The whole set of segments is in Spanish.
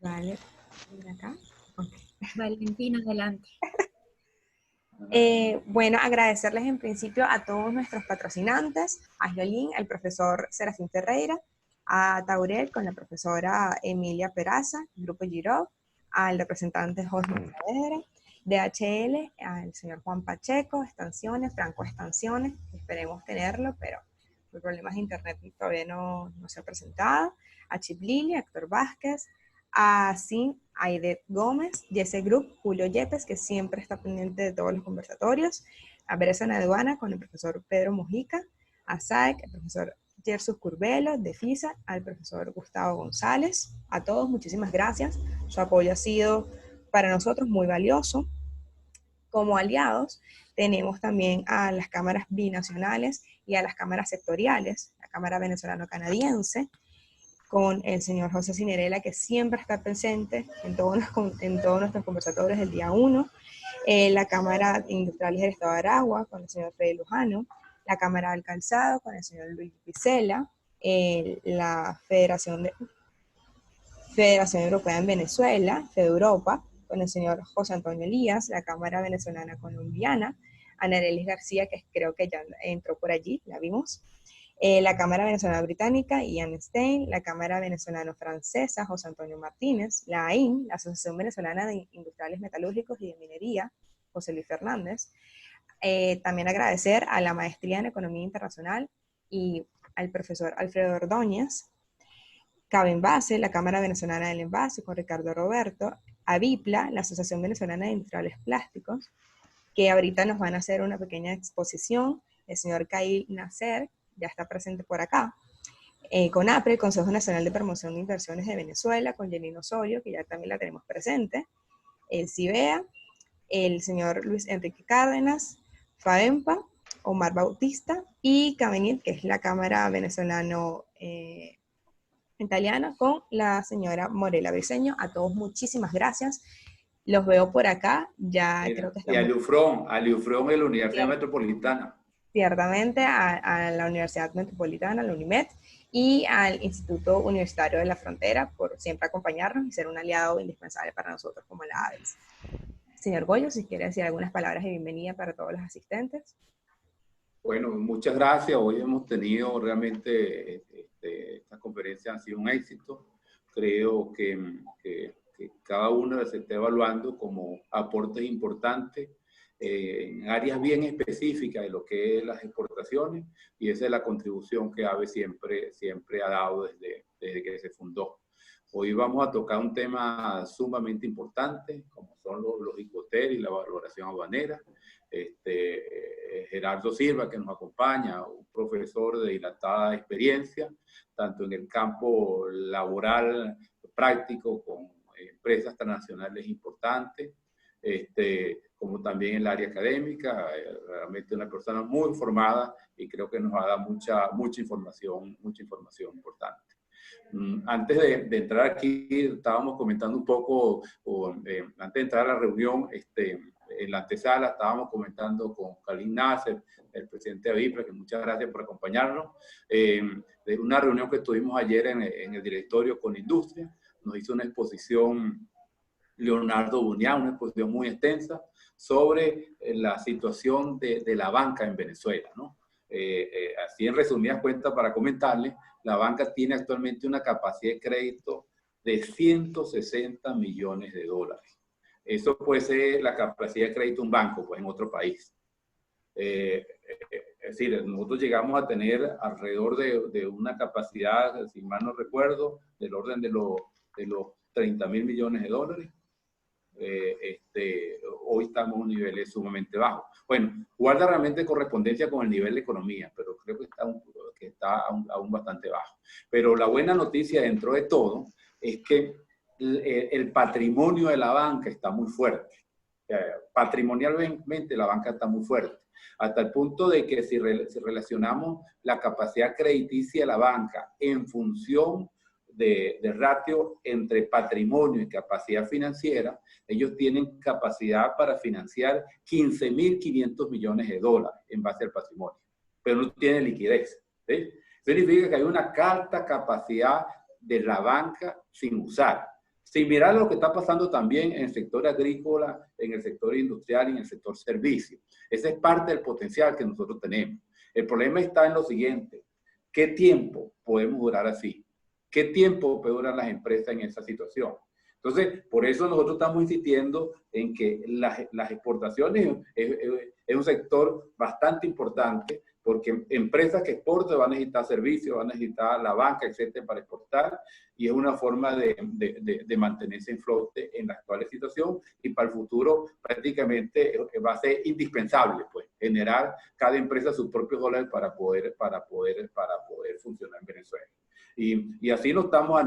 Vale, por acá. Ok. Valentina, adelante. Bueno, agradecerles en principio a todos nuestros patrocinantes, a Jolín, al profesor Serafín Ferreira, a Taurel con la profesora Emilia Peraza, Grupo Giro, al representante Jorge Saavedra, DHL, al señor Juan Pacheco, Estaciones, Franco Estaciones, esperemos tenerlo, pero por problemas de internet todavía no se ha presentado, a Chip Lili, a Héctor Vázquez, a Sin Aidet Gómez, Jesse Group, Julio Yepes, que siempre está pendiente de todos los conversatorios, a Bereza Aduana con el profesor Pedro Mojica, a SAEC, el profesor Gersus Curbelo, de FISA, al profesor Gustavo González. A todos, muchísimas gracias. Su apoyo ha sido para nosotros muy valioso. Como aliados, tenemos también a las cámaras binacionales y a las cámaras sectoriales, la Cámara Venezolano-Canadiense, con el señor José Cinerela, que siempre está presente en todos nuestros conversatorios del día 1, la Cámara de Industriales del Estado de Aragua, con el señor Freddy Lujano, la Cámara del Calzado, con el señor Luis Picela, la Federación Europea en Venezuela, FEDEUropa, con el señor José Antonio Elías, la Cámara Venezolana Colombiana, Ana Arelis García, que creo que ya entró por allí, la vimos, la Cámara Venezolana Británica, Ian Stein, la Cámara Venezolano-Francesa, José Antonio Martínez, la AIN, la Asociación Venezolana de Industriales Metalúrgicos y de Minería, José Luis Fernández. También agradecer a la Maestría en Economía Internacional y al profesor Alfredo Ordóñez, CAB Envase, la Cámara Venezolana del Envase, con Ricardo Roberto, a BIPLA, la Asociación Venezolana de Industriales Plásticos, que ahorita nos van a hacer una pequeña exposición, el señor Kail Nasser, ya está presente por acá, con APRE, el Consejo Nacional de Promoción de Inversiones de Venezuela, con Janine Osorio, que ya también la tenemos presente, el CIBEA, el señor Luis Enrique Cárdenas, FAEMPA, Omar Bautista y CAMENIT, que es la Cámara Venezolano Italiana, con la señora Morela Briceño. A todos muchísimas gracias. Los veo por acá, ya creo que estamos... Y a Liufrón de la Universidad Metropolitana. Ciertamente a la Universidad Metropolitana, a la UNIMED, y al Instituto Universitario de la Frontera por siempre acompañarnos y ser un aliado indispensable para nosotros como la ADES. Señor Goyo, si quiere decir algunas palabras de bienvenida para todos los asistentes. Bueno, muchas gracias. Hoy hemos tenido realmente, esta conferencia ha sido un éxito. Creo que cada uno se está evaluando como aportes importantes en áreas bien específicas de lo que es las exportaciones, y esa es la contribución que AVE siempre ha dado desde que se fundó. Hoy vamos a tocar un tema sumamente importante, como son los ICOTER y la valoración aduanera. Gerardo Silva, que nos acompaña, un profesor de dilatada experiencia, tanto en el campo laboral práctico con empresas transnacionales importantes, como también en el área académica. Realmente una persona muy formada, y creo que nos va a dar mucha información importante. Antes de entrar aquí, estábamos comentando un poco, antes de entrar a la reunión, en la antesala estábamos comentando con Kail Nasser, el presidente de AVIPLA, que muchas gracias por acompañarnos, de una reunión que tuvimos ayer en el directorio con Industria. Nos hizo una exposición Leonardo Buñán, una exposición muy extensa sobre la situación de la banca en Venezuela, ¿no? Así en resumidas cuentas, para comentarles, la banca tiene actualmente una capacidad de crédito de 160 millones de dólares. Eso puede ser la capacidad de crédito de un banco, pues, en otro país. Es decir, nosotros llegamos a tener alrededor de una capacidad, si mal no recuerdo, del orden de los 30.000 millones de dólares. Hoy estamos en niveles sumamente bajos. Bueno, guarda realmente correspondencia con el nivel de economía, pero creo que está aún bastante bajo. Pero la buena noticia dentro de todo es que el patrimonio de la banca está muy fuerte. Patrimonialmente la banca está muy fuerte, hasta el punto de que si relacionamos la capacidad crediticia de la banca en función de ratio entre patrimonio y capacidad financiera, ellos tienen capacidad para financiar 15.500 millones de dólares en base al patrimonio, pero no tienen liquidez, ¿sí? Significa que hay una alta capacidad de la banca sin usar. Similar a lo que está pasando también en el sector agrícola, en el sector industrial y en el sector servicio. Ese es parte del potencial que nosotros tenemos. El problema está en lo siguiente: ¿qué tiempo podemos durar así? ¿Qué tiempo pueden durar las empresas en esa situación? Entonces, por eso nosotros estamos insistiendo en que las exportaciones es un sector bastante importante, porque empresas que exportan van a necesitar servicios, van a necesitar la banca, etcétera, para exportar, y es una forma de mantenerse en flote en la actual situación, y para el futuro prácticamente va a ser indispensable, pues, generar cada empresa sus propios dólares para poder funcionar en Venezuela. Y así nos estamos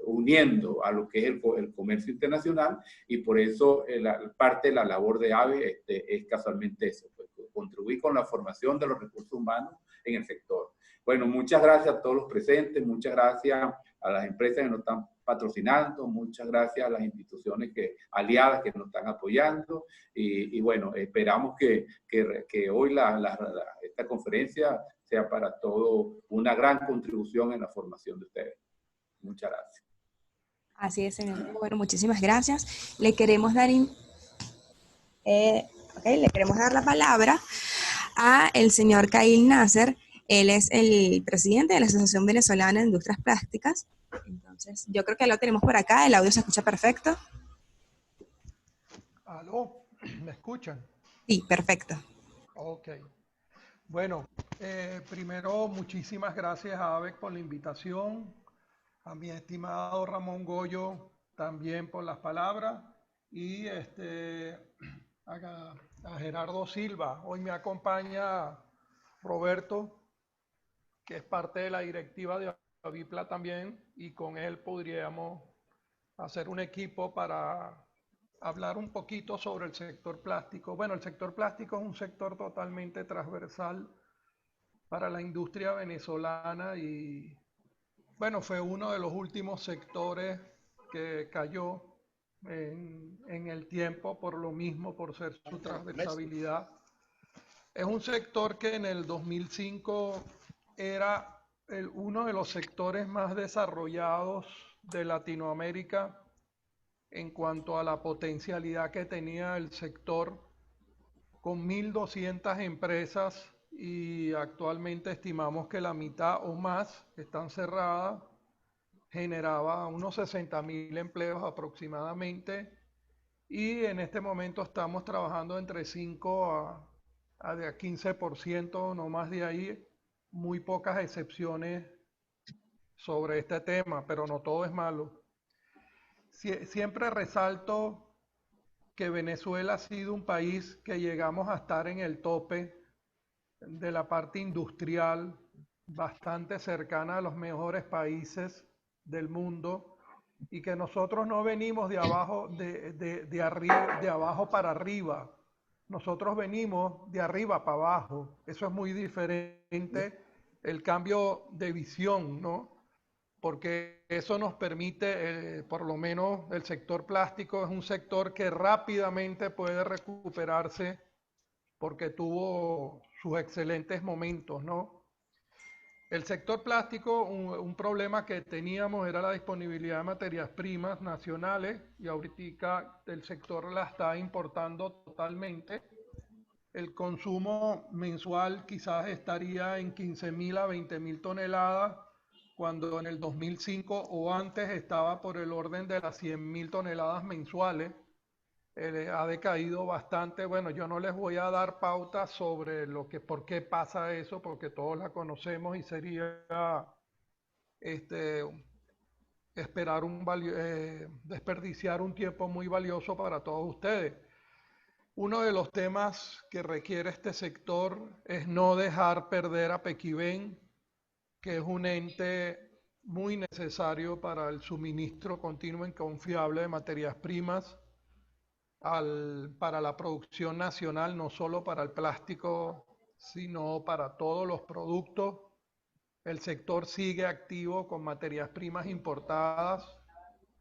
uniendo a lo que es el comercio internacional, y por eso parte de la labor de AVE es casualmente eso, pues, contribuir con la formación de los recursos humanos en el sector. Bueno, muchas gracias a todos los presentes, muchas gracias a las empresas que nos están patrocinando, muchas gracias a las instituciones aliadas que nos están apoyando, y bueno, esperamos que hoy esta conferencia sea para todo una gran contribución en la formación de ustedes. Muchas gracias. Así es, señor. Bueno, muchísimas gracias. Le queremos dar la palabra a el señor Kail Nasser. Él es el presidente de la Asociación Venezolana de Industrias Plásticas. Entonces, yo creo que lo tenemos por acá. El audio se escucha perfecto. ¿Aló? ¿Me escuchan? Sí, perfecto. Ok. Bueno, primero, muchísimas gracias a AVEC por la invitación, a mi estimado Ramón Goyo también por las palabras, y a Gerardo Silva. Hoy me acompaña Roberto, que es parte de la directiva de Avipla también, y con él podríamos hacer un equipo para hablar un poquito sobre el sector plástico. Bueno, el sector plástico es un sector totalmente transversal para la industria venezolana y, bueno, fue uno de los últimos sectores que cayó en el tiempo por lo mismo, por ser su transversabilidad. Es un sector que en el 2005 era uno de los sectores más desarrollados de Latinoamérica en cuanto a la potencialidad que tenía el sector, con 1.200 empresas, y actualmente estimamos que la mitad o más están cerradas. Generaba unos 60.000 empleos aproximadamente, y en este momento estamos trabajando entre 5 a 15%, no más de ahí, muy pocas excepciones sobre este tema, pero no todo es malo. Siempre resalto que Venezuela ha sido un país que llegamos a estar en el tope de la parte industrial, bastante cercana a los mejores países del mundo, y que nosotros no venimos de abajo, de abajo para arriba. Nosotros venimos de arriba para abajo. Eso es muy diferente, el cambio de visión, ¿no? Porque eso nos permite, por lo menos el sector plástico es un sector que rápidamente puede recuperarse porque tuvo sus excelentes momentos, ¿no? El sector plástico, un problema que teníamos era la disponibilidad de materias primas nacionales, y ahorita el sector la está importando totalmente. El consumo mensual quizás estaría en 15.000 a 20.000 toneladas, cuando en el 2005 o antes estaba por el orden de las 100.000 toneladas mensuales. Ha decaído bastante. Bueno, yo no les voy a dar pautas sobre por qué pasa eso, porque todos la conocemos, y sería esperar desperdiciar un tiempo muy valioso para todos ustedes. Uno de los temas que requiere este sector es no dejar perder a Pequiven, que es un ente muy necesario para el suministro continuo y confiable de materias primas para la producción nacional, no solo para el plástico, sino para todos los productos. El sector sigue activo con materias primas importadas.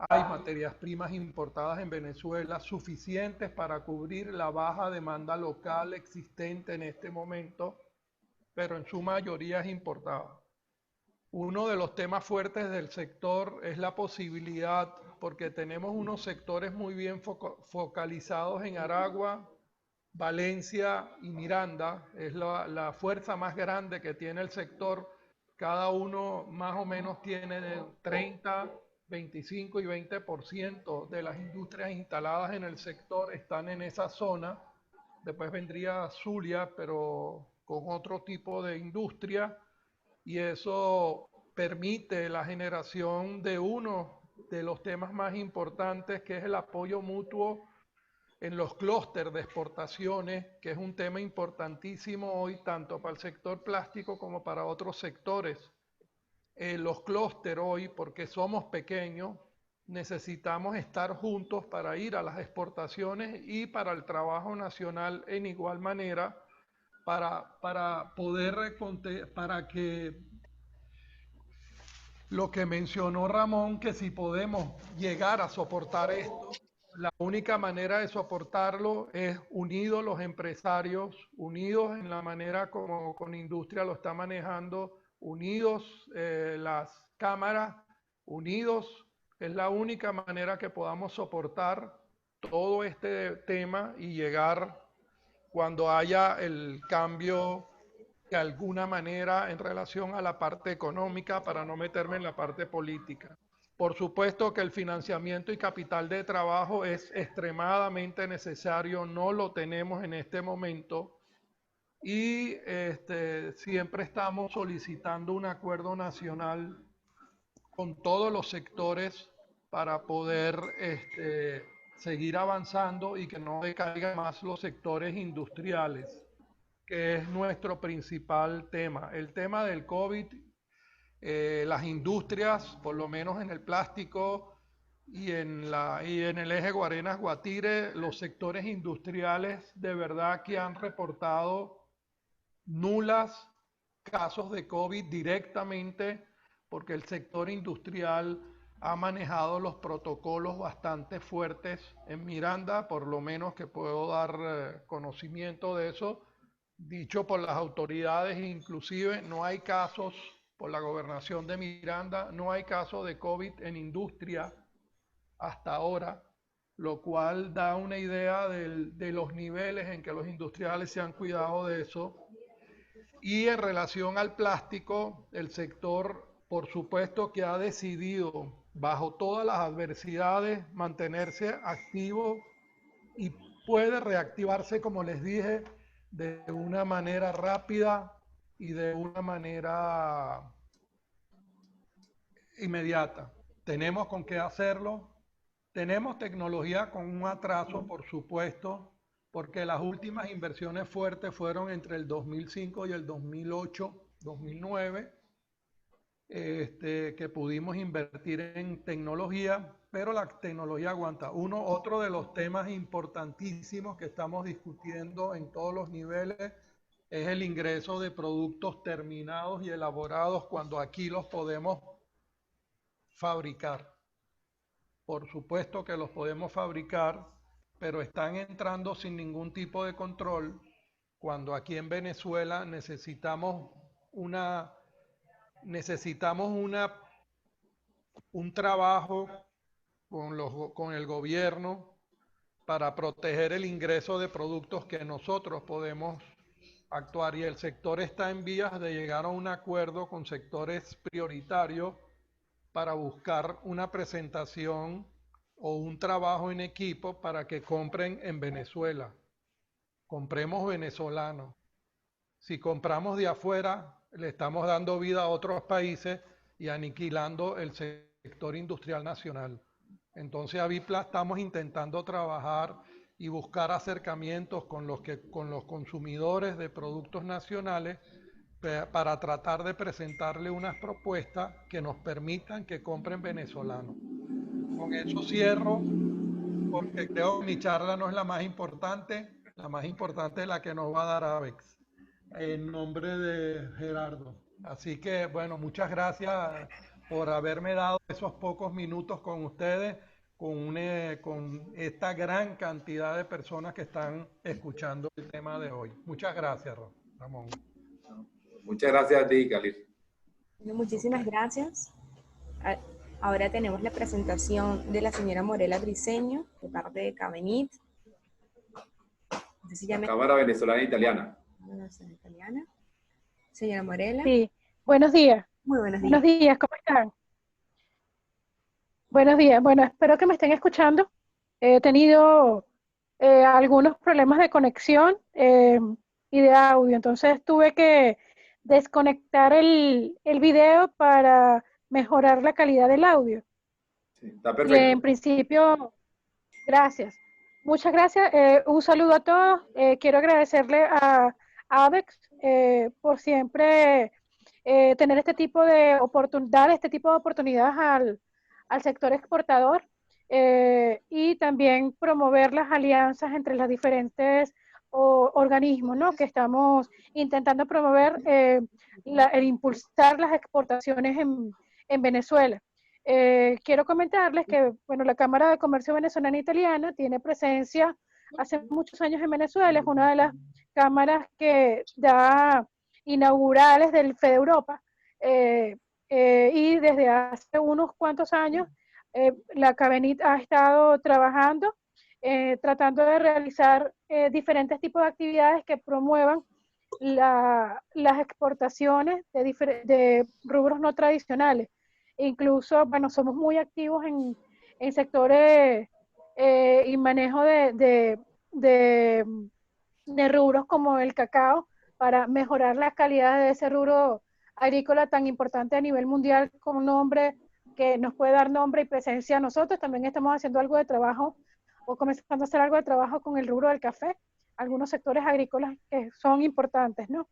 Hay materias primas importadas en Venezuela suficientes para cubrir la baja demanda local existente en este momento, pero en su mayoría es importada. Uno de los temas fuertes del sector es la posibilidad, porque tenemos unos sectores muy bien focalizados en Aragua, Valencia y Miranda. Es la fuerza más grande que tiene el sector. Cada uno más o menos tiene de 30, 25 y 20% de las industrias instaladas en el sector están en esa zona. Después vendría Zulia, pero con otro tipo de industria, y eso permite la generación de uno de los temas más importantes, que es el apoyo mutuo en los clústeres de exportaciones, que es un tema importantísimo hoy tanto para el sector plástico como para otros sectores. Los clústeres hoy, porque somos pequeños, necesitamos estar juntos para ir a las exportaciones y para el trabajo nacional en igual manera, para poder, para que lo que mencionó Ramón, que si podemos llegar a soportar esto, la única manera de soportarlo es unidos los empresarios, unidos en la manera como con industria lo está manejando, unidos las cámaras, unidos, es la única manera que podamos soportar todo este tema y llegar cuando haya el cambio de alguna manera en relación a la parte económica, para no meterme en la parte política. Por supuesto que el financiamiento y capital de trabajo es extremadamente necesario, no lo tenemos en este momento, y siempre estamos solicitando un acuerdo nacional con todos los sectores para poder seguir avanzando y que no decaigan más los sectores industriales, que es nuestro principal tema. El tema del COVID, las industrias, por lo menos en el plástico y en el eje Guarenas-Guatire, los sectores industriales de verdad que han reportado nulas casos de COVID directamente, porque el sector industrial ha manejado los protocolos bastante fuertes en Miranda, por lo menos que puedo dar conocimiento de eso, dicho por las autoridades. Inclusive no hay casos, por la gobernación de Miranda, no hay casos de COVID en industria hasta ahora, lo cual da una idea de los niveles en que los industriales se han cuidado de eso. Y en relación al plástico, el sector, por supuesto, que ha decidido, bajo todas las adversidades, mantenerse activo y puede reactivarse, como les dije, de una manera rápida y de una manera inmediata. Tenemos con qué hacerlo. Tenemos tecnología con un atraso, por supuesto, porque las últimas inversiones fuertes fueron entre el 2005 y el 2008, 2009, que pudimos invertir en tecnología, pero la tecnología aguanta. Otro de los temas importantísimos que estamos discutiendo en todos los niveles es el ingreso de productos terminados y elaborados cuando aquí los podemos fabricar. Por supuesto que los podemos fabricar, pero están entrando sin ningún tipo de control, cuando aquí en Venezuela necesitamos un trabajo con el gobierno para proteger el ingreso de productos que nosotros podemos actuar, y el sector está en vías de llegar a un acuerdo con sectores prioritarios para buscar una presentación o un trabajo en equipo para que compren en Venezuela. Compremos venezolanos. Si compramos de afuera, le estamos dando vida a otros países y aniquilando el sector industrial nacional. Entonces, a Avipla estamos intentando trabajar y buscar acercamientos con los consumidores de productos nacionales para tratar de presentarle unas propuestas que nos permitan que compren venezolanos. Con eso cierro, porque creo que mi charla no es la más importante es la que nos va a dar Avex, en nombre de Gerardo. Así que, bueno, muchas gracias por haberme dado esos pocos minutos con ustedes, con esta gran cantidad de personas que están escuchando el tema de hoy. Muchas gracias, Ramón. Muchas gracias a ti, Khalil. Bueno, muchísimas gracias. A- Ahora tenemos la presentación de la señora Morela Briceño, de parte de Cabenit. No sé si ya La me... Cámara Venezolana Italiana. No sé, italiana. Señora Morela, Sí, buenos días. muy buenos Buenos días. días, ¿cómo están? Buenos días. Bueno, espero que me estén escuchando. He tenido algunos problemas de conexión y de audio, entonces tuve que desconectar el video para mejorar la calidad del audio. Sí, está Y en perfecto. principio, gracias. Muchas gracias. Un saludo a todos. Quiero agradecerle a ABEX por siempre tener este tipo de oportunidades, este tipo de oportunidades al sector exportador y también promover las alianzas entre los diferentes organismos, ¿no? Que estamos intentando promover el impulsar las exportaciones en Venezuela. Quiero comentarles que, bueno, la Cámara de Comercio Venezolana Italiana tiene presencia hace muchos años en Venezuela, es una de las cámaras que da inaugurales del Fede Europa y desde hace unos cuantos años la Cabenit ha estado trabajando tratando de realizar diferentes tipos de actividades que promuevan las exportaciones de rubros no tradicionales. Incluso, bueno, somos muy activos en sectores y manejo de, de rubros como el cacao para mejorar la calidad de ese rubro agrícola tan importante a nivel mundial con un nombre que nos puede dar nombre y presencia a nosotros. También estamos haciendo algo de trabajo o comenzando a hacer algo de trabajo con el rubro del café, algunos sectores agrícolas que son importantes, ¿no?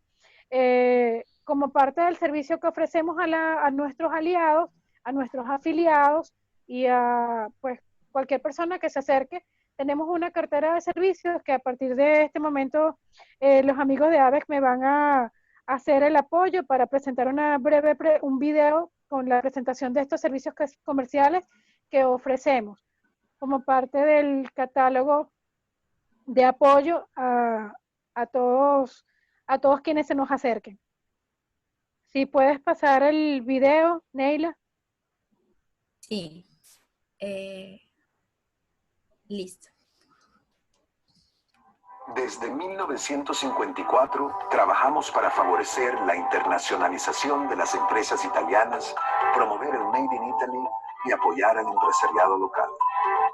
Como parte del servicio que ofrecemos a nuestros aliados, a nuestros afiliados y a pues, cualquier persona que se acerque, tenemos una cartera de servicios que a partir de este momento los amigos de ABEC me van a hacer el apoyo para presentar un video con la presentación de estos servicios comerciales que ofrecemos como parte del catálogo de apoyo a todos, a todos quienes se nos acerquen. Si puedes pasar el video, Neila. Sí, eh, listo. Desde 1954 trabajamos para favorecer la internacionalización de las empresas italianas, promover el Made in Italy y apoyar al empresariado local.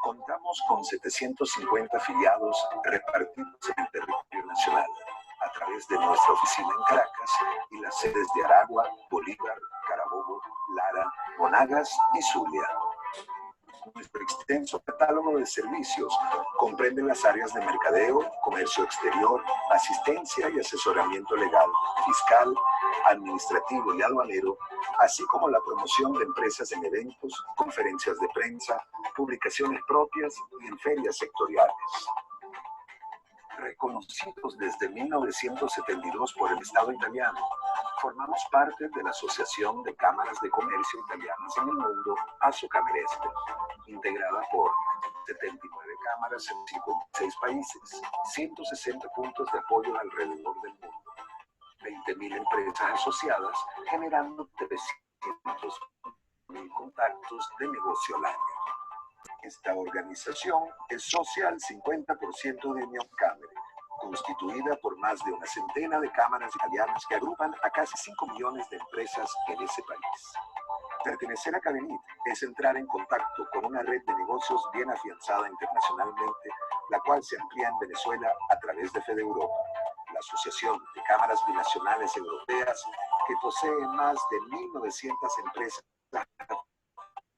Contamos con 750 afiliados repartidos en el territorio nacional, a través de nuestra oficina en Caracas y las sedes de Aragua, Bolívar, Carabobo, Lara, Monagas y Zulia. Nuestro extenso catálogo de servicios comprende las áreas de mercadeo, comercio exterior, asistencia y asesoramiento legal, fiscal, administrativo y aduanero, así como la promoción de empresas en eventos, conferencias de prensa, publicaciones propias y en ferias sectoriales. Reconocidos desde 1972 por el Estado italiano, formamos parte de la Asociación de Cámaras de Comercio Italianas en el Mundo, ASOCAMERESPE, integrada por 79 cámaras en 56 países, 160 puntos de apoyo alrededor del mundo, 20.000 empresas asociadas, generando 300.000 contactos de negocio al año. Esta organización es socia al 50% de Unión Camere, constituida por más de una centena de cámaras italianas que agrupan a casi 5 millones de empresas en ese país. Pertenecer a Cabenit es entrar en contacto con una red de negocios bien afianzada internacionalmente, la cual se amplía en Venezuela a través de Fede Europa, la Asociación de Cámaras Binacionales Europeas, que posee más de 1.900 empresas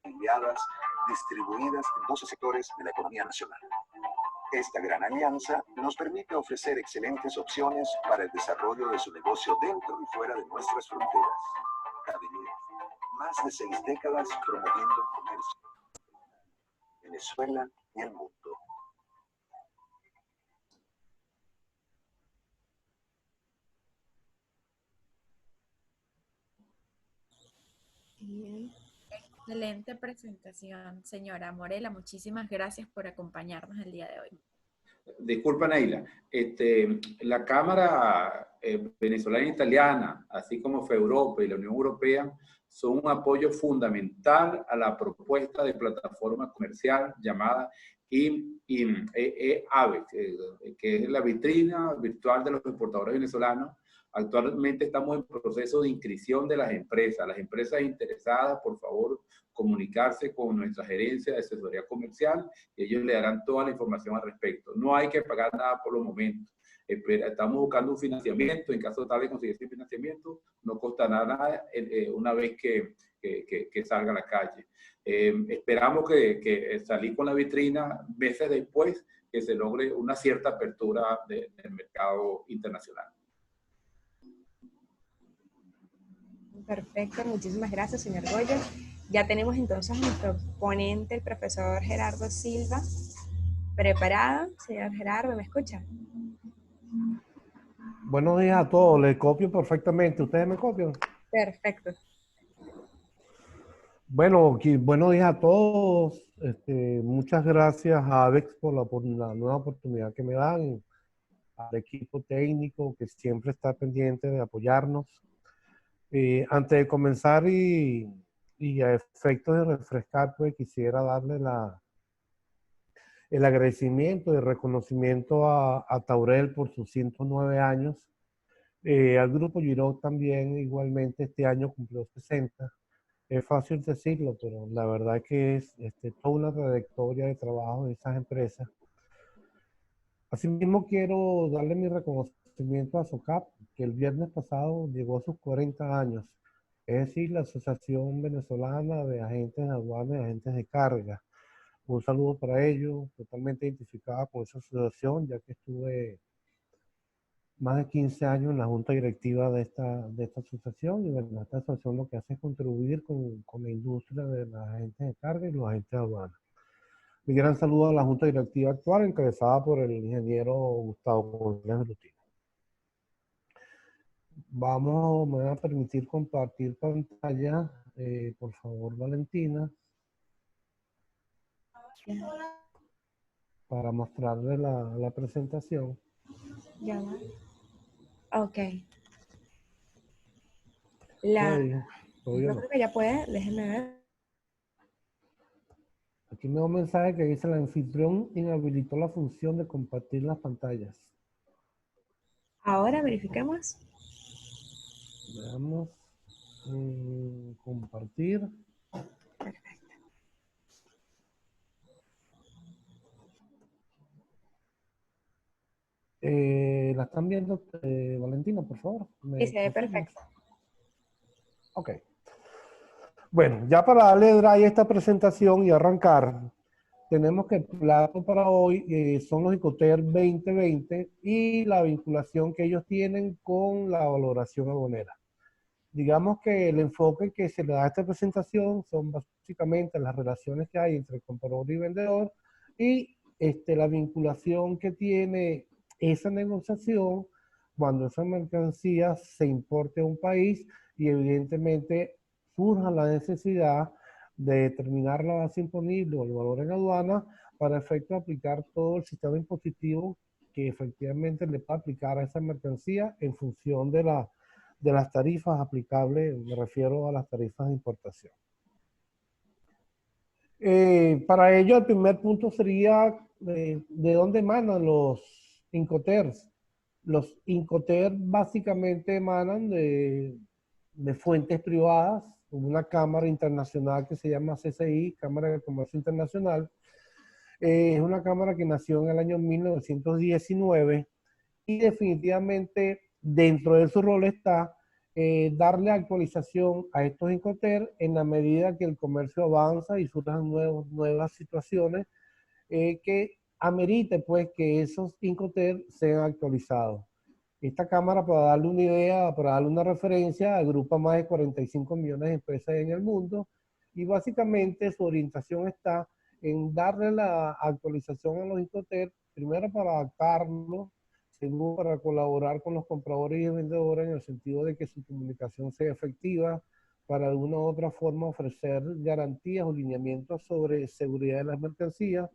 afiliadas distribuidas en 12 sectores de la economía nacional. Esta gran alianza nos permite ofrecer excelentes opciones para el desarrollo de su negocio dentro y fuera de nuestras fronteras. Cabenit, más de 6 décadas promoviendo el comercio en Venezuela y el mundo. Bien. Excelente presentación, señora Morela. Muchísimas gracias por acompañarnos el día de hoy. Disculpa, Neila. La Cámara venezolana e italiana, así como FEUropa y la Unión Europea, son un apoyo fundamental a la propuesta de plataforma comercial llamada AVE, que es la vitrina virtual de los exportadores venezolanos. Actualmente estamos en proceso de inscripción de las empresas. Las empresas interesadas, por favor, comunicarse con nuestra gerencia de asesoría comercial y ellos le darán toda la información al respecto. No hay que pagar nada por los momentos. Estamos buscando un financiamiento. En caso tal de conseguir ese financiamiento, no costará nada una vez que salga a la calle. Esperamos que salir con la vitrina meses después, que se logre una cierta apertura del mercado internacional. Perfecto, muchísimas gracias, señor Goya. Ya tenemos entonces a nuestro ponente, el profesor Gerardo Silva, preparado. Señor Gerardo, ¿me escucha? Buenos días a todos, les copio perfectamente. ¿Ustedes me copian? Perfecto. Bueno, buenos días a todos. Muchas gracias a AVEX por la nueva oportunidad que me dan, al equipo técnico que siempre está pendiente de apoyarnos. Antes de comenzar y a efectos de refrescar, pues quisiera darle el agradecimiento y reconocimiento a Taurel por sus 109 años. Al Grupo Giraud también, igualmente, este año cumplió 60. Es fácil decirlo, pero la verdad que es toda una trayectoria de trabajo de esas empresas. Asimismo, quiero darle mi reconocimiento a SOCAP, que el viernes pasado llegó a sus 40 años. Es decir, la Asociación Venezolana de Agentes de Aduanas y Agentes de Carga. Un saludo para ellos, totalmente identificada con esa asociación, ya que estuve más de 15 años en la junta directiva de esta asociación. Y bueno, esta asociación lo que hace es contribuir con la industria de los agentes de carga y los agentes de aduanas. Mi gran saludo a la junta directiva actual, encabezada por el ingeniero Gustavo González Brutino. Me voy a permitir compartir pantalla, por favor, Valentina, para mostrarle la presentación. Ya va. Ok. Yo creo que ya puede, déjenme ver. Aquí me da un mensaje que dice: el anfitrión inhabilitó la función de compartir las pantallas. Ahora verifiquemos. Veamos. Compartir. Perfecto. ¿La están viendo, Valentina, por favor? Sí, se ve perfecto. Ok. Bueno, ya para darle drive a esta presentación y arrancar, tenemos que el plato para hoy son los Incoterm 2020 y la vinculación que ellos tienen con la valoración aduanera. Digamos que el enfoque que se le da a esta presentación son básicamente las relaciones que hay entre comprador y vendedor y la vinculación que tiene esa negociación cuando esa mercancía se importe a un país y evidentemente surja la necesidad de determinar la base imponible o el valor en aduana para efecto de aplicar todo el sistema impositivo que efectivamente le va a aplicar a esa mercancía en función de las tarifas aplicables. Me refiero a las tarifas de importación. Para ello, el primer punto sería de dónde emanan los Incoterms. Los Incoterms básicamente emanan de fuentes privadas, una cámara internacional que se llama CCI, Cámara de Comercio Internacional. Es una cámara que nació en el año 1919 y definitivamente dentro de su rol está darle actualización a estos Incoterms en la medida que el comercio avanza y surjan nuevas situaciones que amerite pues que esos Incoterms sean actualizados. Esta cámara, para darle una idea, para darle una referencia, agrupa más de 45 millones de empresas en el mundo y básicamente su orientación está en darle la actualización a los Incoterms, primero para adaptarlo, segundo para colaborar con los compradores y vendedores en el sentido de que su comunicación sea efectiva, para de una u otra forma ofrecer garantías o lineamientos sobre seguridad de las mercancías,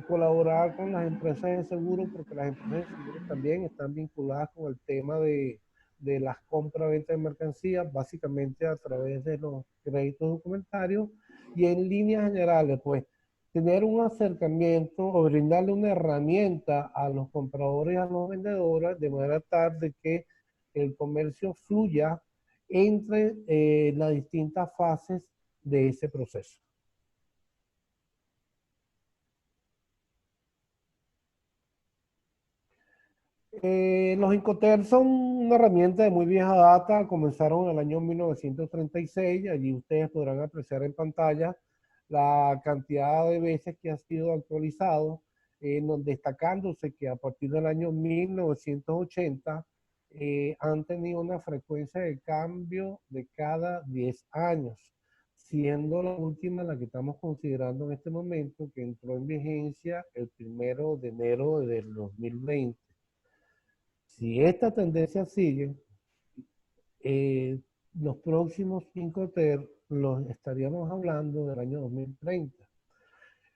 colaborar con las empresas de seguro, porque las empresas de seguro también están vinculadas con el tema de las compras-ventas de mercancías, básicamente a través de los créditos documentarios, y en líneas generales, pues, tener un acercamiento o brindarle una herramienta a los compradores y a los vendedores de manera tal de que el comercio fluya entre las distintas fases de ese proceso. Los Incoterms son una herramienta de muy vieja data, comenzaron en el año 1936, allí ustedes podrán apreciar en pantalla la cantidad de veces que ha sido actualizado, destacándose que a partir del año 1980 han tenido una frecuencia de cambio de cada 10 años, siendo la última la que estamos considerando en este momento, que entró en vigencia el 1 de enero del 2020. Si esta tendencia sigue, los próximos 5 TER los estaríamos hablando del año 2030.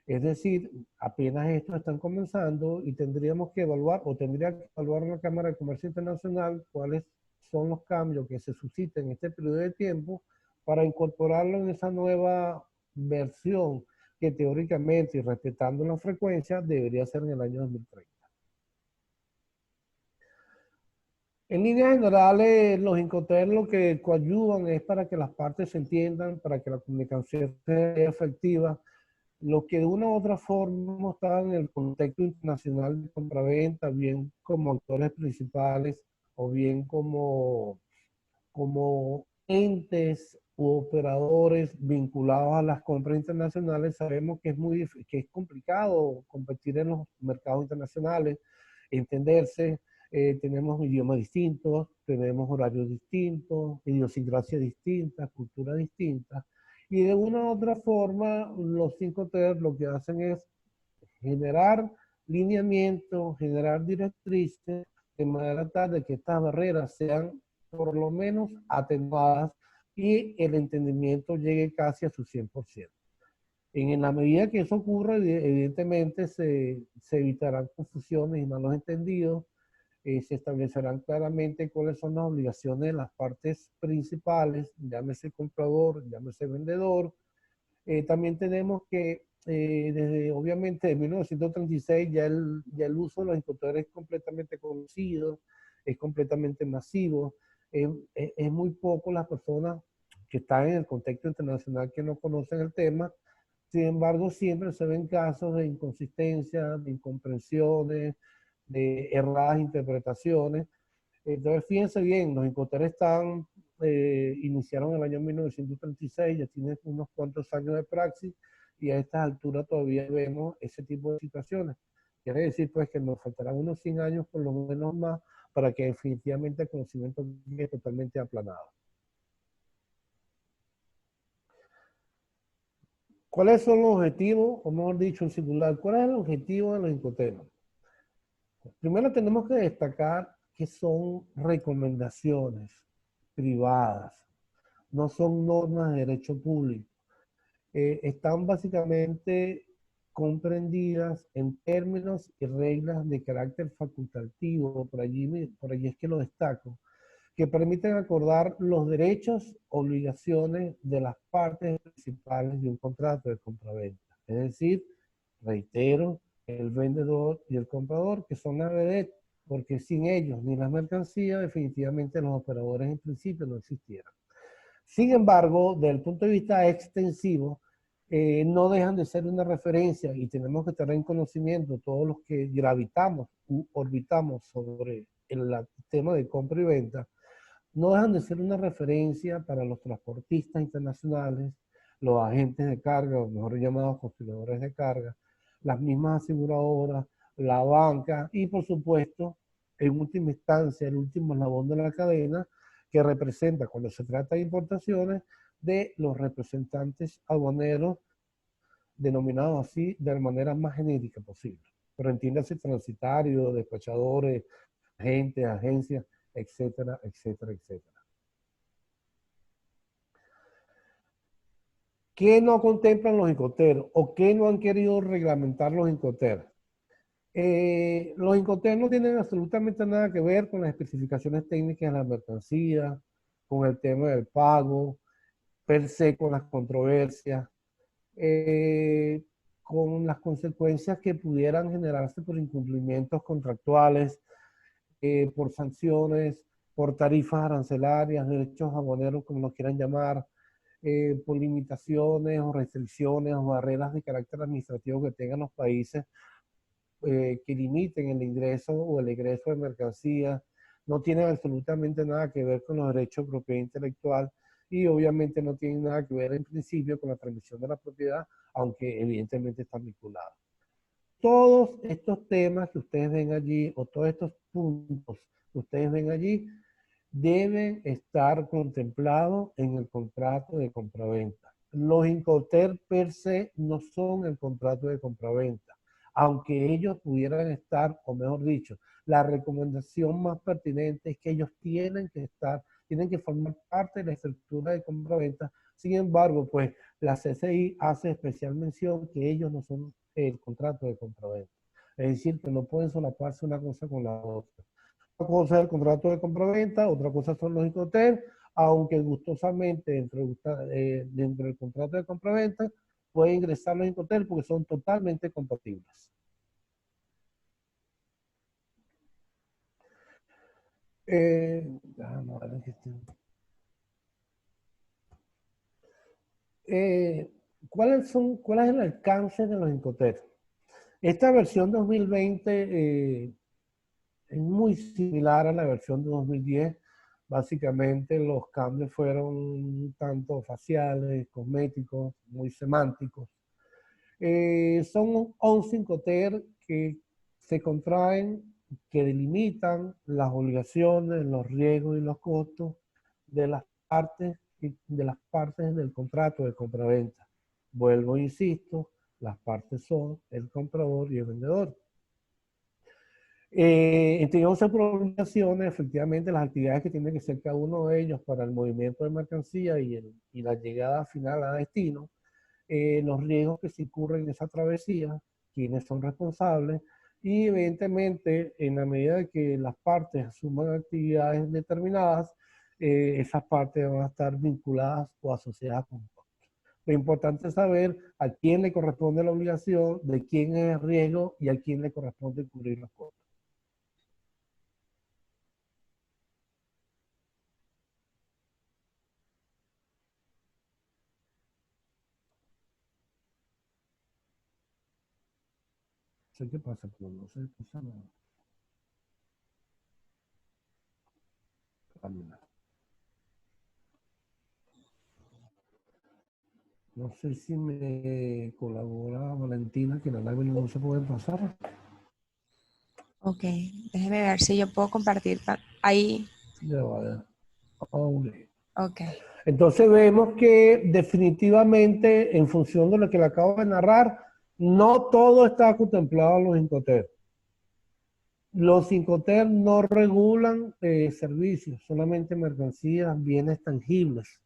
Es decir, apenas estos están comenzando y tendríamos que evaluar, o tendría que evaluar la Cámara de Comercio Internacional, cuáles son los cambios que se suscitan en este periodo de tiempo para incorporarlo en esa nueva versión que teóricamente, y respetando la frecuencia, debería ser en el año 2030. En líneas generales, los Incoterms lo que coadyuvan es para que las partes se entiendan, para que la comunicación sea efectiva. Los que de una u otra forma están en el contexto internacional de compraventa, bien como actores principales o bien como entes u operadores vinculados a las compras internacionales, sabemos que es complicado competir en los mercados internacionales, entenderse. Tenemos idiomas distintos, tenemos horarios distintos, idiosincrasias distintas, culturas distintas, y de una u otra forma los 5 TER lo que hacen es generar lineamientos, generar directrices, de manera tal de que estas barreras sean por lo menos atenuadas y el entendimiento llegue casi a su 100%. En la medida que eso ocurra, evidentemente se evitarán confusiones y malos entendidos, se establecerán claramente cuáles son las obligaciones de las partes principales, llámese comprador, llámese vendedor. También tenemos que, desde obviamente de 1936, ya el uso de los Incoterms es completamente conocido, es completamente masivo. Es muy poco las personas que están en el contexto internacional que no conocen el tema. Sin embargo, siempre se ven casos de inconsistencia, de incomprensiones, de erradas interpretaciones. Entonces, fíjense bien, los Incoterms iniciaron en el año 1936, ya tienen unos cuantos años de praxis, y a estas alturas todavía vemos ese tipo de situaciones. Quiere decir, pues, que nos faltarán unos 100 años, por lo menos más, para que definitivamente el conocimiento quede totalmente aplanado. ¿Cuáles son los objetivos, o mejor dicho, en singular, cuál es el objetivo de los Incoterms? Primero tenemos que destacar que son recomendaciones privadas, no son normas de derecho público. Están básicamente comprendidas en términos y reglas de carácter facultativo, por allí es que lo destaco, que permiten acordar los derechos, obligaciones de las partes principales de un contrato de compraventa. Es decir, reitero, el vendedor y el comprador, que son la vedette, porque sin ellos ni las mercancías, definitivamente los operadores en principio no existieran. Sin embargo, desde el punto de vista extensivo, no dejan de ser una referencia, y tenemos que tener en conocimiento todos los que gravitamos u orbitamos sobre el tema de compra y venta, no dejan de ser una referencia para los transportistas internacionales, los agentes de carga, o mejor llamados conciliadores de carga, las mismas aseguradoras, la banca y, por supuesto, en última instancia, el último eslabón de la cadena, que representa, cuando se trata de importaciones, de los representantes aduaneros, denominados así de la manera más genérica posible. Pero entiéndase transitarios, despachadores, agentes, agencias, etcétera, etcétera, etcétera. ¿Qué no contemplan los Incoterms o qué no han querido reglamentar los Incoterms? Los Incoterms no tienen absolutamente nada que ver con las especificaciones técnicas de la mercancía, con el tema del pago, per se con las controversias, con las consecuencias que pudieran generarse por incumplimientos contractuales, por sanciones, por tarifas arancelarias, derechos aduaneros, como lo quieran llamar, por limitaciones o restricciones o barreras de carácter administrativo que tengan los países que limiten el ingreso o el egreso de mercancías. No tienen absolutamente nada que ver con los derechos de propiedad intelectual y obviamente no tienen nada que ver en principio con la transmisión de la propiedad, aunque evidentemente están vinculados. Todos estos temas que ustedes ven allí o todos estos puntos que ustedes ven allí deben estar contemplados en el contrato de compraventa. Los Incoterms per se no son el contrato de compraventa, aunque ellos pudieran estar, o mejor dicho, la recomendación más pertinente es que ellos tienen que estar, tienen que formar parte de la estructura de compraventa. Sin embargo, pues la CCI hace especial mención que ellos no son el contrato de compraventa. Es decir, que no pueden solaparse una cosa con la otra. Una cosa es el contrato de compraventa, otra cosa son los Incoterms, aunque gustosamente dentro del contrato de compraventa pueden ingresar los Incoterms porque son totalmente compatibles. ¿Cuál es el alcance de los Incoterms? Esta versión 2020 es muy similar a la versión de 2010. Básicamente los cambios fueron tanto faciales, cosméticos, muy semánticos. Son 11 Incoterms que se contraen, que delimitan las obligaciones, los riesgos y los costos de las partes del contrato de compraventa. Vuelvo e insisto, las partes son el comprador y el vendedor. Entre 11 obligaciones, efectivamente, las actividades que tiene que hacer cada uno de ellos para el movimiento de mercancía y la llegada final a destino, los riesgos que se incurren en esa travesía, quiénes son responsables, y evidentemente, en la medida que las partes asuman actividades determinadas, esas partes van a estar vinculadas o asociadas con costos. Lo importante es saber a quién le corresponde la obligación, de quién es el riesgo y a quién le corresponde cubrir los costos. No sé qué pasa, pero no sé qué pasa nada. No sé si me colabora Valentina, que la live no se puede pasar. Ok, déjeme ver si yo puedo compartir ahí. Ya va. Ok. Entonces vemos que definitivamente, en función de lo que le acabo de narrar, no todo está contemplado en los Incoterms. Los Incoterms no regulan servicios, solamente mercancías, bienes tangibles.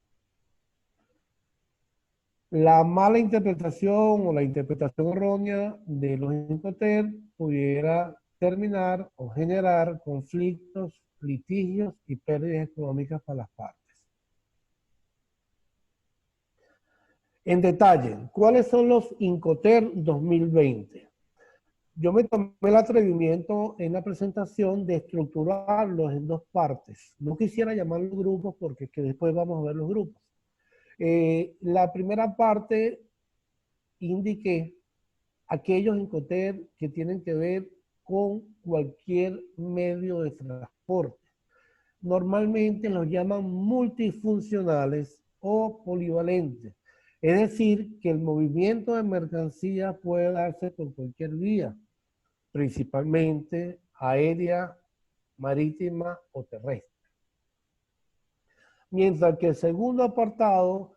La mala interpretación o la interpretación errónea de los Incoterms pudiera terminar o generar conflictos, litigios y pérdidas económicas para las partes. En detalle, ¿cuáles son los Incoterms 2020? Yo me tomé el atrevimiento en la presentación de estructurarlos en dos partes. No quisiera llamarlos grupos porque es que después vamos a ver los grupos. La primera parte indiqué aquellos Incoterms que tienen que ver con cualquier medio de transporte. Normalmente los llaman multifuncionales o polivalentes. Es decir, que el movimiento de mercancías puede darse por cualquier vía, principalmente aérea, marítima o terrestre. Mientras que el segundo apartado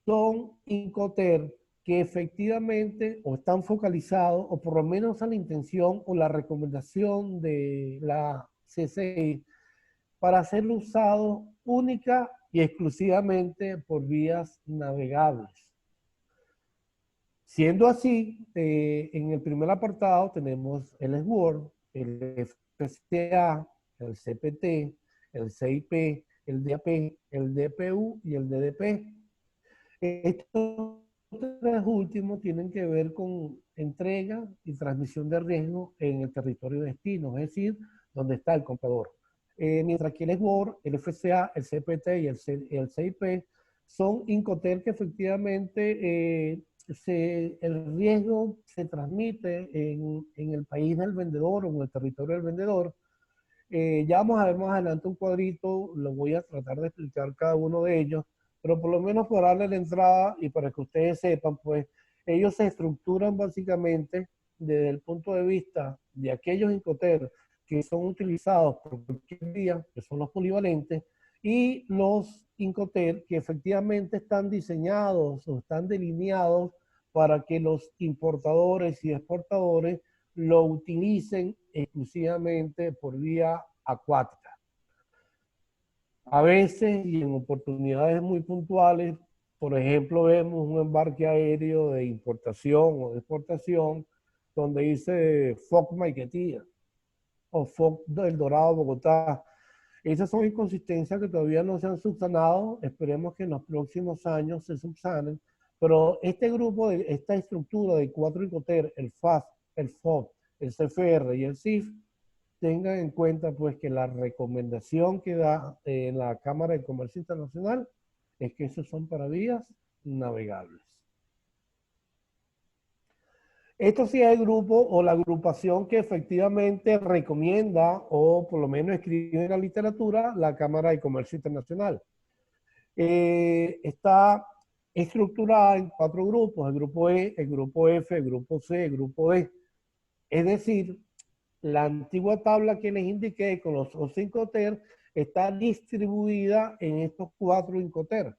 son Incoterms que efectivamente o están focalizados, o por lo menos a la intención o la recomendación de la CCI, para ser usado única y exclusivamente por vías navegables. Siendo así, en el primer apartado tenemos el SWORD, el FCA, el CPT, el CIP, el DAP, el DPU y el DDP. Estos tres últimos tienen que ver con entrega y transmisión de riesgo en el territorio de destino, es decir, donde está el comprador. Mientras que el SWORD, el FCA, el CPT y el CIP son Incoterms que efectivamente el riesgo se transmite en el país del vendedor o en el territorio del vendedor. Ya vamos a ver más adelante un cuadrito, lo voy a tratar de explicar cada uno de ellos, pero por lo menos por darle la entrada y para que ustedes sepan, pues ellos se estructuran básicamente desde el punto de vista de aquellos Incoterms que son utilizados por cualquier vía, que son los polivalentes, y los Incoterms que efectivamente están diseñados o están delineados para que los importadores y exportadores lo utilicen exclusivamente por vía acuática. A veces y en oportunidades muy puntuales, por ejemplo, vemos un embarque aéreo de importación o de exportación donde dice FOC Maiquetía o FOC del Dorado Bogotá. Esas son inconsistencias que todavía no se han subsanado. Esperemos que en los próximos años se subsanen. Pero este grupo, esta estructura de 4 Incoterms, el FAS, el FOC, el CFR y el CIF, tengan en cuenta pues que la recomendación que da la Cámara de Comercio Internacional es que esos son para vías navegables. Esto sí es el grupo o la agrupación que efectivamente recomienda o por lo menos escribe en la literatura la Cámara de Comercio Internacional. Está estructurada en 4 grupos, el grupo E, el grupo F, el grupo C, el grupo D. Es decir, la antigua tabla que les indiqué con los 11 Incoterms está distribuida en estos 4 Incoterms.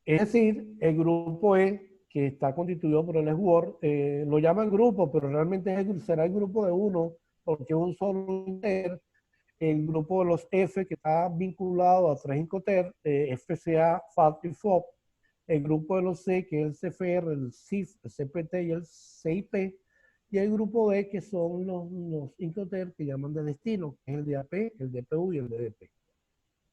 Es decir, el grupo E, que está constituido por el SWORD, lo llaman grupo, pero realmente será el grupo de uno, porque es un solo Incoterm. El grupo de los F, que está vinculado a 3 Incoterms, FCA, FAT y FOC. El grupo de los C, que es el CFR, el CIF, el CPT y el CIP. Y el grupo D, que son los Incoterms que llaman de destino, que es el DAP, el DPU y el DDP.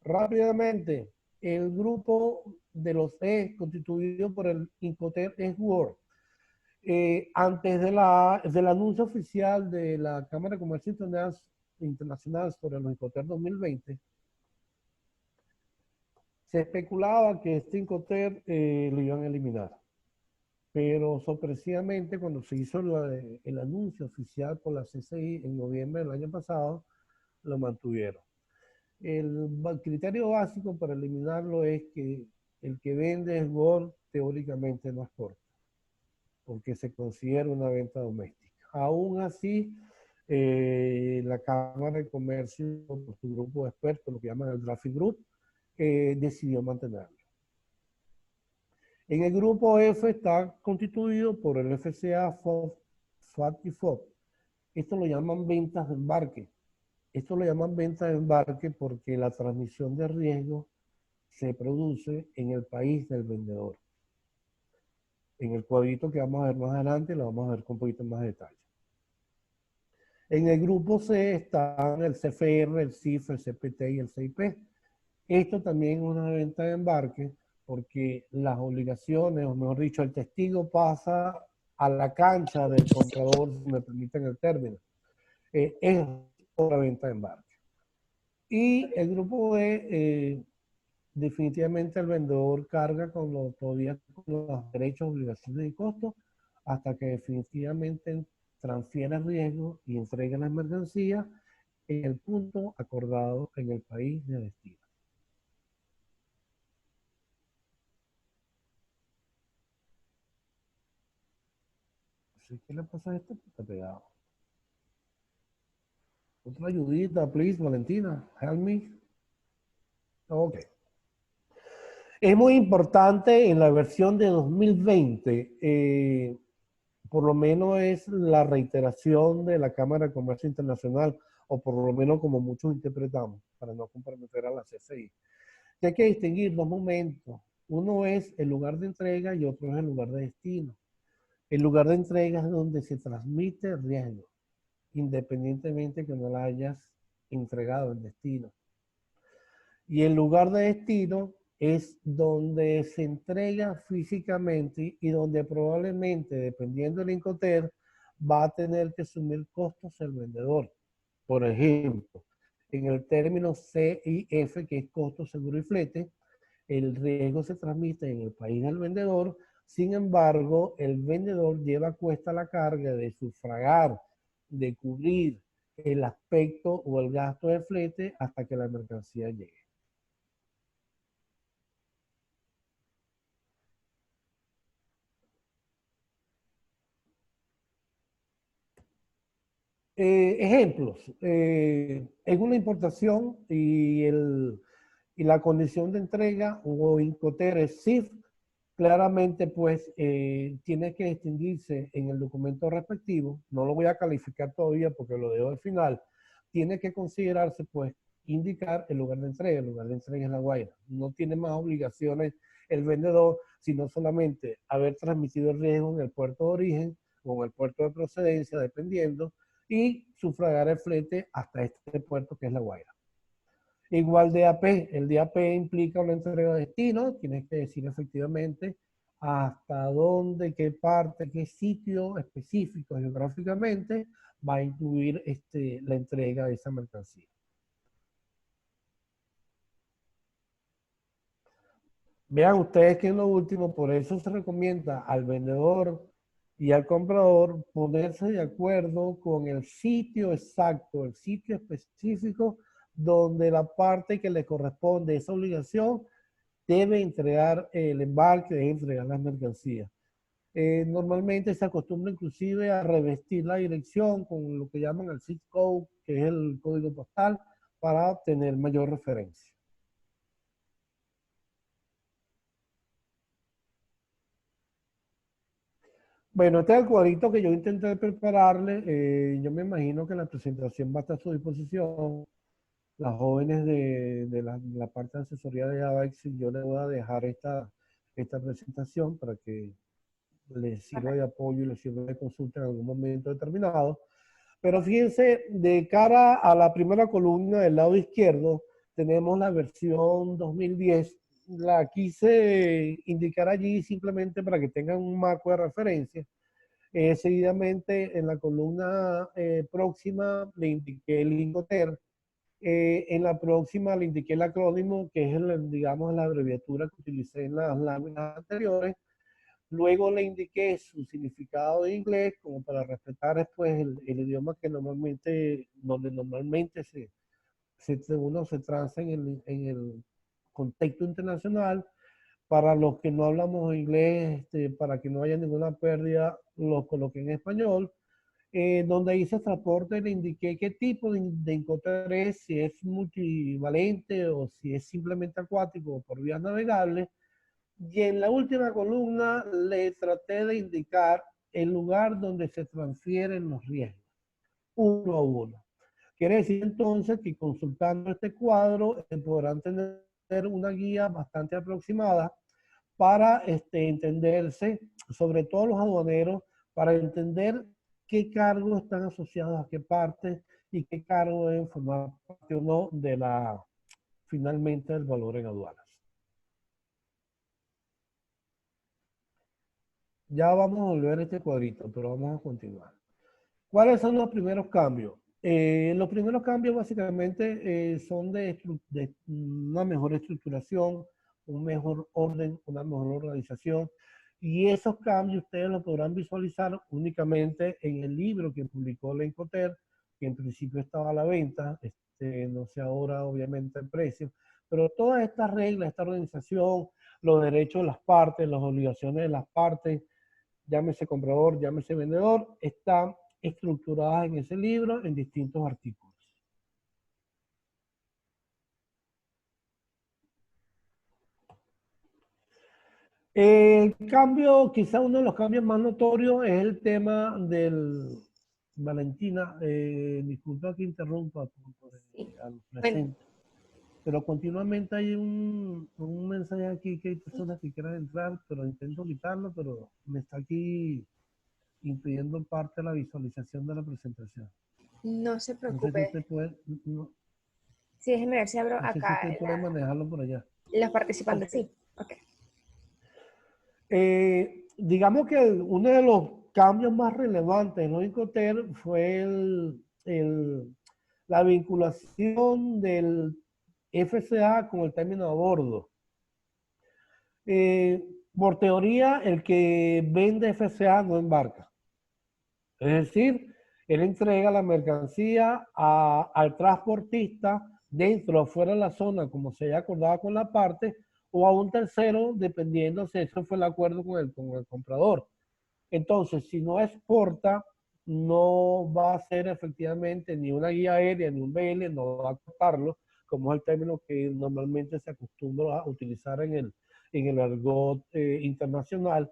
Rápidamente, el grupo de los E, constituido por el Incoterm SWORD. Antes del anuncio oficial de la Cámara de Comercio Internacional sobre los Incoterms 2020, se especulaba que este Incoterm lo iban a eliminar. Pero sorpresivamente cuando se hizo el anuncio oficial por la CCI en noviembre del año pasado, lo mantuvieron. El criterio básico para eliminarlo es que el que vende SWORD teóricamente no exporta, porque se considera una venta doméstica. Aún así, la Cámara de Comercio, por su grupo de expertos, lo que llaman el Traffic Group, decidió mantenerlo. En el grupo F está constituido por el FCA, FOC, FAT y FOC. Esto lo llaman ventas de embarque. Esto lo llaman ventas de embarque porque la transmisión de riesgo se produce en el país del vendedor. En el cuadrito que vamos a ver más adelante lo vamos a ver con un poquito más de detalle. En el grupo C están el CFR, el CIF, el CPT y el CIP. Esto también es una venta de embarque porque las obligaciones, o mejor dicho, el testigo pasa a la cancha del comprador, si me permiten el término. Es una venta de embarque. Y el grupo D, definitivamente el vendedor carga todavía con los derechos, obligaciones y costos hasta que definitivamente transfiera el riesgo y entregue las mercancías en el punto acordado en el país de destino. ¿Qué le pasa a esto? Está pegado. Otra ayudita, please, Valentina. Help me. Ok. Es muy importante en la versión de 2020, por lo menos es la reiteración de la Cámara de Comercio Internacional, o por lo menos como muchos interpretamos, para no comprometer a la CCI. Que hay que distinguir dos momentos. Uno es el lugar de entrega y otro es el lugar de destino. El lugar de entrega es donde se transmite el riesgo, independientemente que no la hayas entregado en destino. Y el lugar de destino es donde se entrega físicamente y donde probablemente, dependiendo del Incoterm, va a tener que asumir costos el vendedor. Por ejemplo, en el término CIF, que es costo, seguro y flete, el riesgo se transmite en el país del vendedor. Sin embargo, el vendedor lleva a cuesta la carga de sufragar, de cubrir el aspecto o el gasto de flete hasta que la mercancía llegue. Ejemplos. En una importación y la condición de entrega o Incoterm es CIF, claramente pues tiene que distinguirse en el documento respectivo. No lo voy a calificar todavía porque lo dejo al final. Tiene que considerarse pues indicar el lugar de entrega. El lugar de entrega es La Guaira. No tiene más obligaciones el vendedor, sino solamente haber transmitido el riesgo en el puerto de origen o en el puerto de procedencia, dependiendo, y sufragar el flete hasta este puerto que es La Guaira. Igual DAP, el DAP implica una entrega de destino, tienes que decir efectivamente hasta dónde, qué parte, qué sitio específico geográficamente va a incluir la entrega de esa mercancía. Vean ustedes que en lo último, por eso se recomienda al vendedor y al comprador ponerse de acuerdo con el sitio exacto, el sitio específico donde la parte que le corresponde esa obligación debe entregar el embarque, debe entregar las mercancías. Normalmente se acostumbra inclusive a revestir la dirección con lo que llaman el zip code, que es el código postal, para tener mayor referencia. Bueno, este es el cuadrito que yo intenté prepararle. Yo me imagino que la presentación va a estar a su disposición. Las jóvenes de la parte de asesoría de AVEX, yo les voy a dejar esta presentación para que les sirva de apoyo y les sirva de consulta en algún momento determinado. Pero fíjense, de cara a la primera columna del lado izquierdo, tenemos la versión 2010. La quise indicar allí simplemente para que tengan un marco de referencia. Seguidamente, en la columna próxima, le indiqué el Incoterm. En la próxima le indiqué el acrónimo, que es, digamos, la abreviatura que utilicé en las láminas anteriores. Luego le indiqué su significado en inglés, como para respetar después el idioma que donde normalmente uno se transa en el contexto internacional. Para los que no hablamos inglés, para que no haya ninguna pérdida, lo coloqué en español. Donde hice transporte le indiqué qué tipo de Incoterm es, si es multivalente o si es simplemente acuático o por vías navegables. Y en la última columna le traté de indicar el lugar donde se transfieren los riesgos, uno a uno. Quiere decir entonces que consultando este cuadro podrán tener una guía bastante aproximada para entenderse, sobre todo los aduaneros, para entender qué cargos están asociados a qué parte y qué cargos deben formar parte o no de finalmente del valor en aduanas. Ya vamos a volver a este cuadrito, pero vamos a continuar. ¿Cuáles son los primeros cambios? Los primeros cambios básicamente son de una mejor estructuración, un mejor orden, una mejor organización. Y esos cambios ustedes los podrán visualizar únicamente en el libro que publicó la Incoterm, que en principio estaba a la venta, no sé ahora obviamente el precio, pero todas estas reglas, esta organización, los derechos de las partes, las obligaciones de las partes, llámese comprador, llámese vendedor, están estructuradas en ese libro en distintos artículos. El cambio, quizá uno de los cambios más notorios es el tema del... Valentina, disculpa que interrumpa por Sí. al presente. pero continuamente hay un mensaje aquí que hay personas que quieren entrar, pero intento quitarlo, pero me está aquí impidiendo parte de la visualización de la presentación. No se No sé si preocupe. usted puede, no, Sí, déjeme ver si abro no sé si acá usted puede manejarlo por allá. los participantes. Ok. Sí, ok. Digamos que uno de los cambios más relevantes en los Incoterm fue la vinculación del FCA con el término a bordo. Por teoría, el que vende FCA no embarca. Es decir, él entrega la mercancía al transportista dentro o fuera de la zona, como se haya acordado con la parte, o a un tercero, dependiendo si ese fue el acuerdo con el comprador. Entonces, si no exporta, no va a ser efectivamente ni una guía aérea ni un BL, no va a cortarlo, como es el término que normalmente se acostumbra a utilizar en el argot internacional.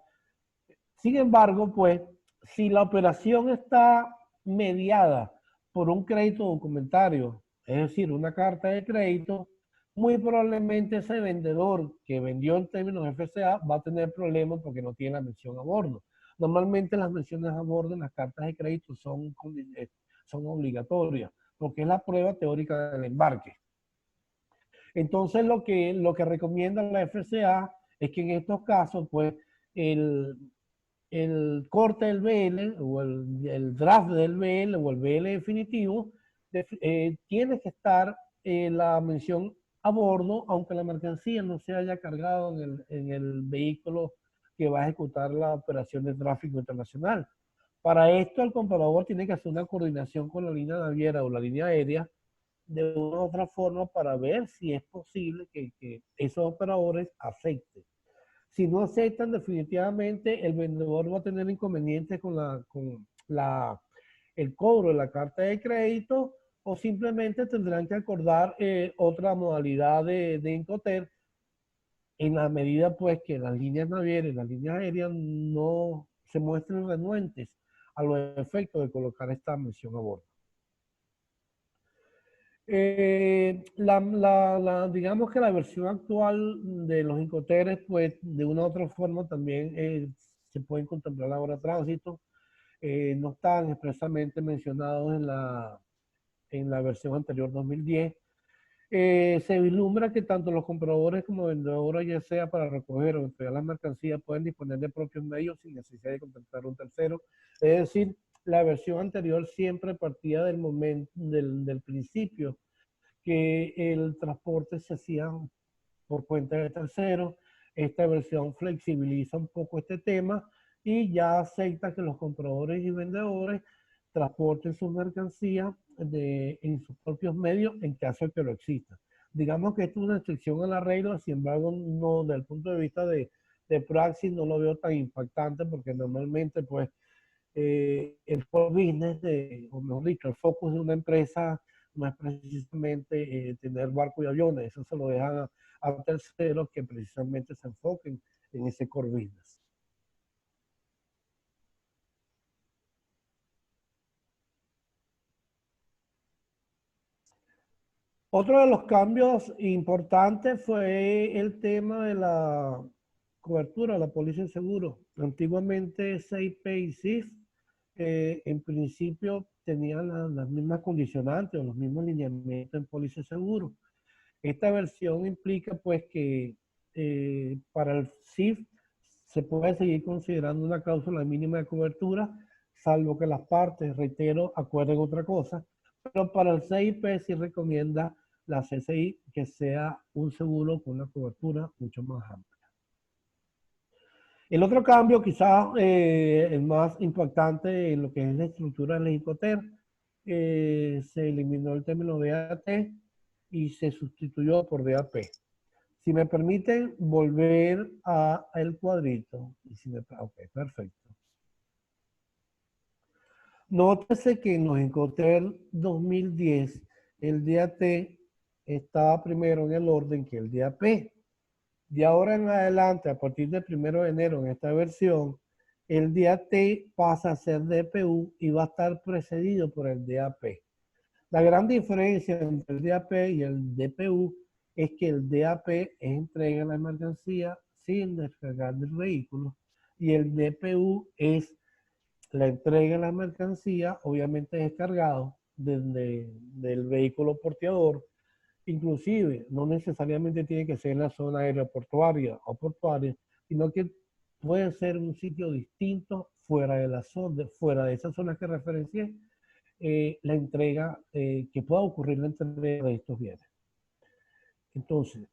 Sin embargo, pues, si la operación está mediada por un crédito documentario, es decir, una carta de crédito, muy probablemente ese vendedor que vendió en términos FCA va a tener problemas porque no tiene la mención a bordo. Normalmente las menciones a bordo en las cartas de crédito son obligatorias, porque es la prueba teórica del embarque. Entonces, lo que recomienda la FCA es que en estos casos, pues, el corte del BL o el draft del BL o el BL definitivo, tiene que estar la mención a bordo, aunque la mercancía no se haya cargado en el vehículo que va a ejecutar la operación de tráfico internacional. Para esto, el comprador tiene que hacer una coordinación con la línea naviera o la línea aérea de una u otra forma para ver si es posible que esos operadores acepten. Si no aceptan, definitivamente el vendedor va a tener inconvenientes con el cobro de la carta de crédito, o simplemente tendrán que acordar otra modalidad de Incoterm, en la medida pues que las líneas navieras y las líneas aéreas no se muestren renuentes a los efectos de colocar esta mención a bordo. Digamos que la versión actual de los Incoterms, pues de una u otra forma también se pueden contemplar ahora tránsito. No están expresamente mencionados en la versión anterior 2010. Se vislumbra que tanto los compradores como vendedores, ya sea para recoger o entregar las mercancías, pueden disponer de propios medios sin necesidad de contactar a un tercero. Es decir, la versión anterior siempre partía del momento, del principio que el transporte se hacía por cuenta de terceros. Esta versión flexibiliza un poco este tema y ya acepta que los compradores y vendedores transporten sus mercancías en sus propios medios en caso de que lo exista. Digamos que esto es una excepción a la regla, sin embargo, no, desde el punto de vista de praxis no lo veo tan impactante, porque normalmente pues el core business, o mejor dicho, el focus de una empresa no es precisamente tener barco y aviones, eso se lo dejan a terceros que precisamente se enfoquen en ese core business. Otro de los cambios importantes fue el tema de la cobertura, la póliza de seguro. Antiguamente CIP y CIF en principio tenían las mismas condicionantes o los mismos lineamientos en póliza de seguro. Esta versión implica pues que para el CIF se puede seguir considerando una cláusula mínima de cobertura, salvo que las partes, reitero, acuerden otra cosa. Pero para el CIP sí recomienda la CCI que sea un seguro con una cobertura mucho más amplia. El otro cambio, quizás el más impactante en lo que es la estructura del Incoterm, se eliminó el término DAT y se sustituyó por DAP. Si me permiten volver al cuadrito. Ok, perfecto. Nótese que en los Incoterm 2010 el DAT estaba primero en el orden que el DAP. De ahora en adelante, a partir del 1 de enero en esta versión, el DAT pasa a ser DPU y va a estar precedido por el DAP. La gran diferencia entre el DAP y el DPU es que el DAP es entrega la mercancía sin descargar del vehículo y el DPU es la entrega de la mercancía, obviamente descargado del vehículo porteador. Inclusive, no necesariamente tiene que ser en la zona aeroportuaria o portuaria, sino que puede ser un sitio distinto fuera de la zona, fuera de esa zona que referencié, la entrega, que pueda ocurrir la entrega de estos bienes. Entonces,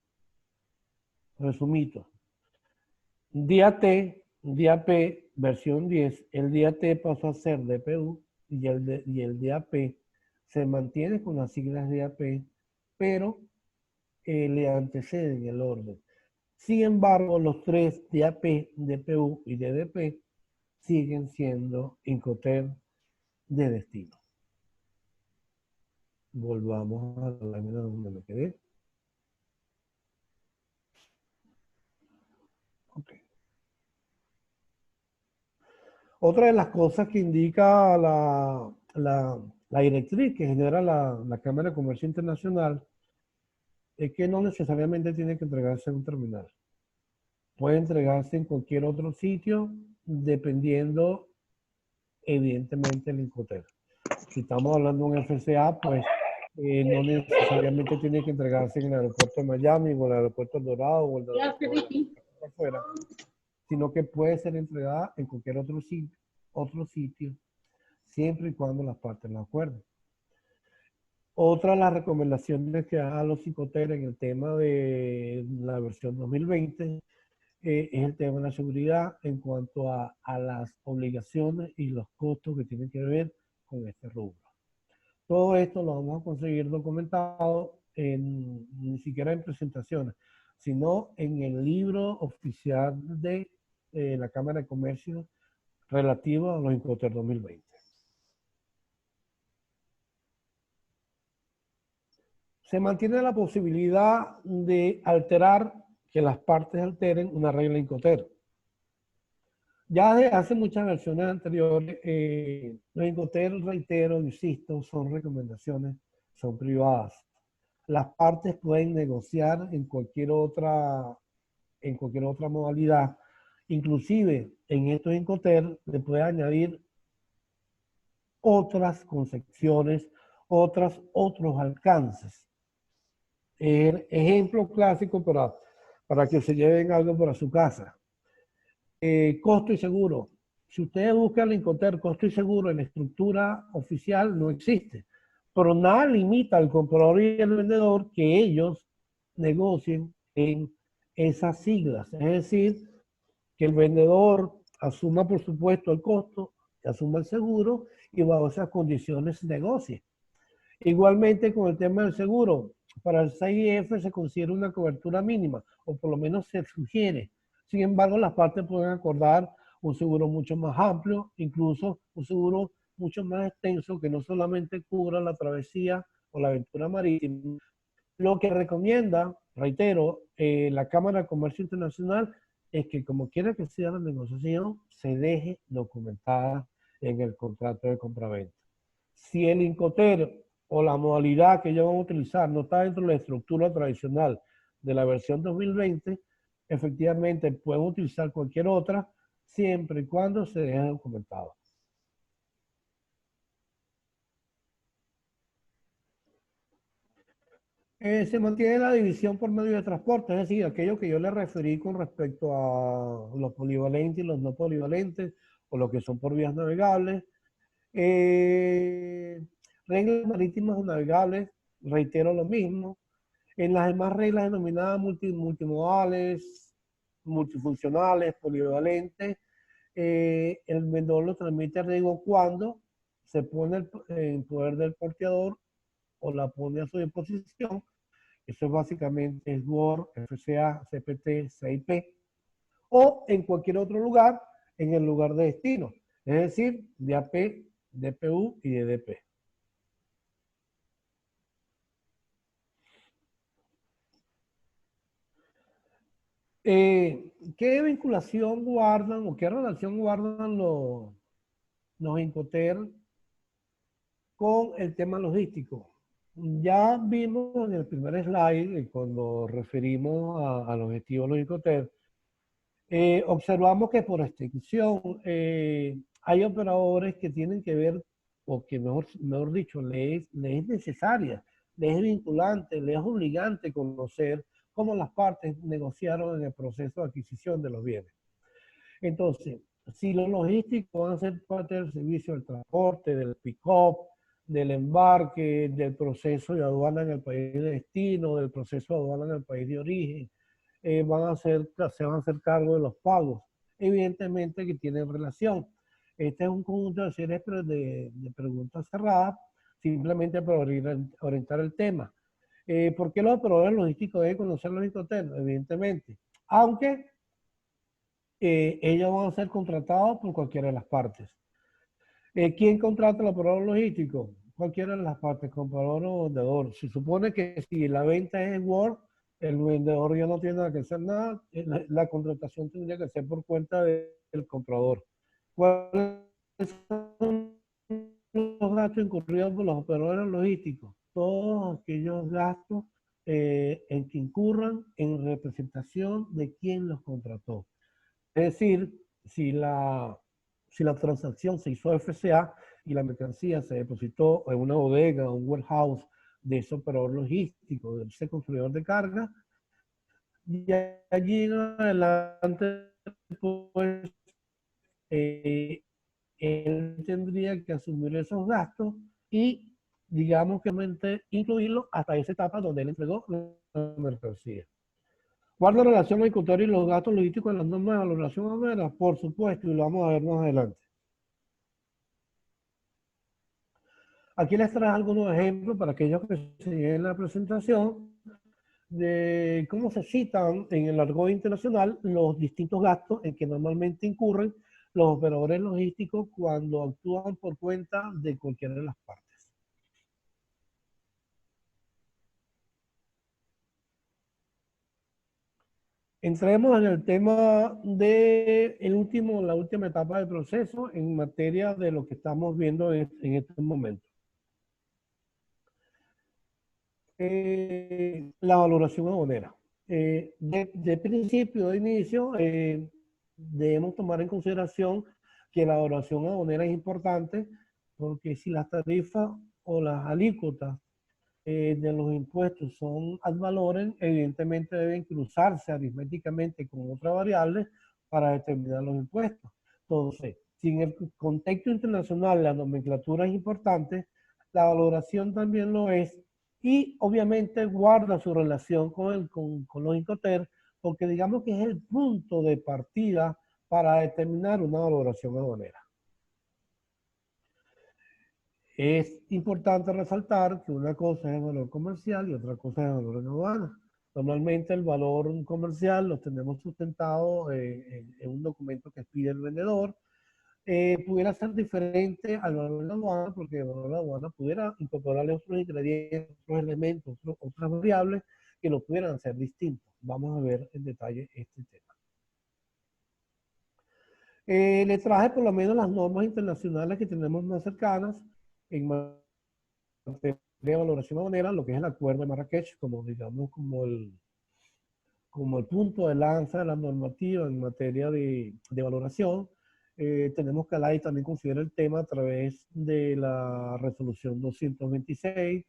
resumito, DAP versión 10, el DAT pasó a ser DPU y el DAP se mantiene con las siglas DAP, pero le anteceden el orden. Sin embargo, los tres DAP, DPU y DDP siguen siendo Incoterm de destino. Volvamos a la lámina donde me quedé. Okay. Otra de las cosas que indica la directriz que genera la Cámara de Comercio Internacional es que no necesariamente tiene que entregarse en un terminal. Puede entregarse en cualquier otro sitio, dependiendo, evidentemente, del Incoterm. Si estamos hablando de un FCA, pues no necesariamente tiene que entregarse en el aeropuerto de Miami, o el aeropuerto de Dorado, o el aeropuerto de afuera, sino que puede ser entregada en cualquier otro sitio, siempre y cuando las partes lo acuerden. Otra de las recomendaciones que da los Incoterm en el tema de la versión 2020 es el tema de la seguridad en cuanto a las obligaciones y los costos que tienen que ver con este rubro. Todo esto lo vamos a conseguir documentado ni siquiera en presentaciones, sino en el libro oficial de la Cámara de Comercio relativo a los Incoterm 2020. Se mantiene la posibilidad de alterar, que las partes alteren una regla Incoterm. Ya desde hace muchas versiones anteriores, los Incoterm, reitero, insisto, son recomendaciones, son privadas. Las partes pueden negociar en cualquier otra modalidad. Inclusive en estos Incoterm le puede añadir otras concepciones, otros alcances. Ejemplo clásico para que se lleven algo para su casa. Costo y seguro. Si ustedes buscan el Incoterm costo y seguro en la estructura oficial, no existe. Pero nada limita al comprador y al vendedor que ellos negocien en esas siglas. Es decir, que el vendedor asuma, por supuesto, el costo, que asuma el seguro y bajo esas condiciones negocie. Igualmente con el tema del seguro, para el 6F se considera una cobertura mínima, o por lo menos se sugiere. Sin embargo, las partes pueden acordar un seguro mucho más amplio, incluso un seguro mucho más extenso que no solamente cubra la travesía o la aventura marítima. Lo que recomienda, reitero, la Cámara de Comercio Internacional es que como quiera que sea la negociación, se deje documentada en el contrato de compraventa. Si el Incoterm o la modalidad que ellos van a utilizar no está dentro de la estructura tradicional de la versión 2020, efectivamente pueden utilizar cualquier otra siempre y cuando se deje documentado. Se mantiene la división por medio de transporte, es decir, aquello que yo le referí con respecto a los polivalentes y los no polivalentes, o lo que son por vías navegables. Reglas marítimas o navegables, reitero lo mismo. En las demás reglas denominadas multimodales, multifuncionales, polivalentes, el vendedor lo transmite a riesgo cuando se pone en poder del porteador o la pone a su disposición. Eso es básicamente el Word, FCA, CPT, CIP, o en cualquier otro lugar, en el lugar de destino, es decir, DAP, DPU y DDP. ¿Qué vinculación guardan o qué relación guardan los Incoterm con el tema logístico? Ya vimos en el primer slide, cuando referimos al objetivo de los Incoterms, observamos que por extensión hay operadores que tienen que ver, o que mejor dicho, le es necesaria, le es vinculante, le es obligante conocer cómo las partes negociaron en el proceso de adquisición de los bienes. Entonces, si los logísticos van a ser parte del servicio del transporte, del pick-up, del embarque, del proceso de aduana en el país de destino, del proceso de aduana en el país de origen, se van a hacer cargo de los pagos. Evidentemente que tienen relación. Este es un conjunto de series de preguntas cerradas, simplemente para orientar el tema. ¿Por qué los operadores logísticos deben conocer los Incoterms? Evidentemente. Aunque ellos van a ser contratados por cualquiera de las partes. ¿Quién contrata al operador logístico? Cualquiera de las partes, comprador o vendedor. Se supone que si la venta es en Word, el vendedor ya no tiene nada que hacer nada, la contratación tendría que ser por cuenta del comprador. ¿Cuáles son los gastos incurridos por los operadores logísticos? Todos aquellos gastos en que incurran en representación de quien los contrató. Es decir, si la transacción se hizo FCA y la mercancía se depositó en una bodega o un warehouse de ese operador logístico, de ese construidor de carga, y allí en adelante, pues, él tendría que asumir esos gastos y, digamos que incluirlo hasta esa etapa donde él entregó la mercancía. ¿Guarda relación al Incoterm y los gastos logísticos en las normas de valoración aduanera? Por supuesto, y lo vamos a ver más adelante. Aquí les traje algunos ejemplos para aquellos que siguen la presentación de cómo se citan en el argot internacional los distintos gastos en que normalmente incurren los operadores logísticos cuando actúan por cuenta de cualquiera de las partes. Entremos en el tema de la última etapa del proceso en materia de lo que estamos viendo en este momento. La valoración aduanera. De principio, de inicio, debemos tomar en consideración que la valoración aduanera es importante porque si las tarifas o las alícuotas de los impuestos son ad valorem, evidentemente deben cruzarse aritméticamente con otras variables para determinar los impuestos. Entonces, si en el contexto internacional la nomenclatura es importante, la valoración también lo es, y obviamente guarda su relación con los Incoterms, porque digamos que es el punto de partida para determinar una valoración aduanera. Es importante resaltar que una cosa es el valor comercial y otra cosa es el valor en aduana. Normalmente el valor comercial lo tenemos sustentado en un documento que pide el vendedor. Pudiera ser diferente al valor de la aduana, porque el valor de la aduana pudiera incorporarle otros ingredientes, otros elementos, otras variables que lo pudieran hacer distintos. Vamos a ver en detalle este tema. Le traje por lo menos las normas internacionales que tenemos más cercanas en materia de valoración aduanera, lo que es el Acuerdo de Marrakech, como digamos como el punto de lanza de la normativa en materia de valoración. Tenemos que la ley también considera el tema a través de la resolución 226.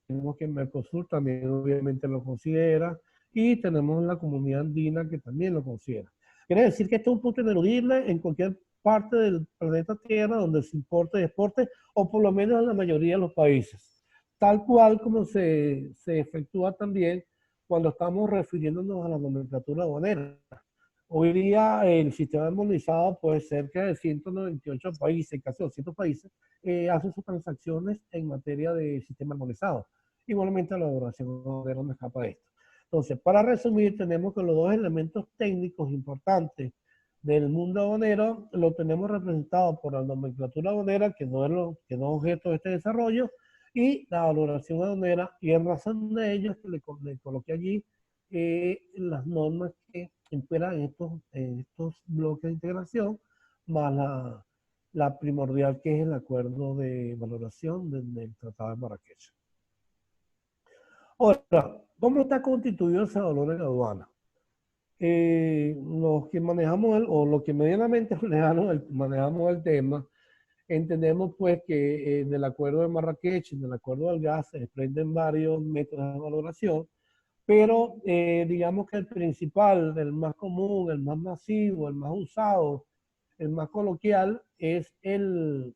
Tenemos que Mercosur también obviamente lo considera, y tenemos la comunidad andina que también lo considera. Quiere decir que este es un punto ineludible en cualquier parte del planeta Tierra donde se importe y exporte, o por lo menos en la mayoría de los países. Tal cual como se efectúa también cuando estamos refiriéndonos a la nomenclatura aduanera. Hoy día el sistema armonizado puede ser que de 198 países, casi 200 países, hacen sus transacciones en materia de sistema armonizado. Igualmente la valoración aduanera no escapa de esto. Entonces, para resumir, tenemos que los dos elementos técnicos importantes del mundo aduanero lo tenemos representado por la nomenclatura aduanera, que no es objeto de este desarrollo, y la valoración aduanera, y en razón de ello es que le coloqué allí las normas que imperan en estos bloques de integración, más la primordial, que es el acuerdo de valoración del Tratado de Marrakech. Ahora, ¿cómo está constituido ese valor en aduana? Los que manejamos, o los que medianamente manejamos el tema, entendemos pues que del acuerdo de Marrakech y del acuerdo del gas se desprenden varios métodos de valoración, pero digamos que el principal, el más común, el más masivo, el más usado, el más coloquial es el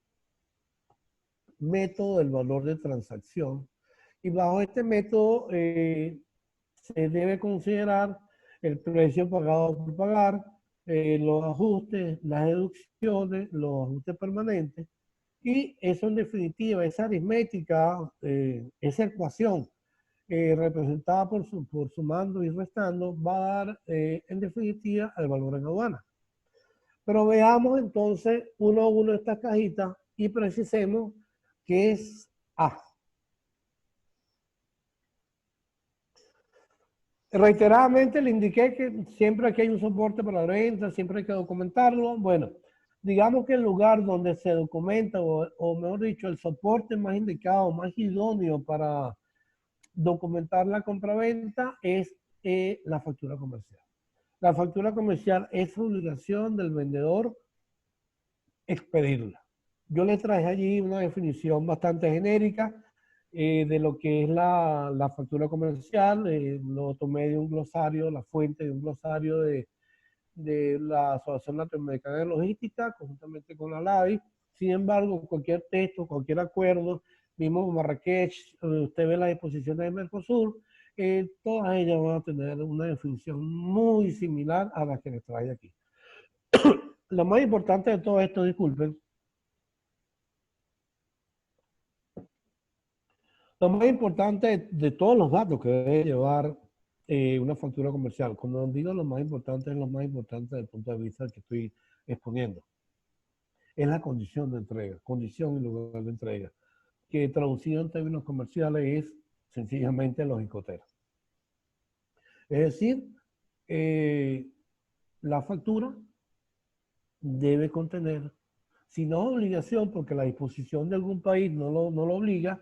método del valor de transacción. Y bajo este método se debe considerar el precio pagado por pagar, los ajustes, las deducciones, los ajustes permanentes, y eso en definitiva, esa aritmética, esa ecuación representada por sumando y restando, va a dar en definitiva el valor en aduana. Pero veamos entonces uno a uno estas cajitas y precisemos qué es A. Reiteradamente le indiqué que siempre aquí hay un soporte para la venta, siempre hay que documentarlo. Bueno, digamos que el lugar donde se documenta, o mejor dicho, el soporte más indicado, más idóneo para documentar la compraventa es la factura comercial. La factura comercial es obligación del vendedor expedirla. Yo le traje allí una definición bastante genérica de lo que es la factura comercial. Lo tomé de un glosario, la fuente de un glosario de la Asociación Latinoamericana de Logística, conjuntamente con la LADI. Sin embargo, cualquier texto, cualquier acuerdo, mismo Marrakech, usted ve las disposiciones de Mercosur, todas ellas van a tener una definición muy similar a la que les traje aquí. Lo más importante de todo esto, disculpen, lo más importante de todos los datos que debe llevar una factura comercial, cuando digo lo más importante, es lo más importante desde el punto de vista que estoy exponiendo, es la condición de entrega, condición y lugar de entrega, que traducido en términos comerciales es sencillamente los Incoterms. Es decir, la factura debe contener, si no obligación, porque la disposición de algún país no lo obliga,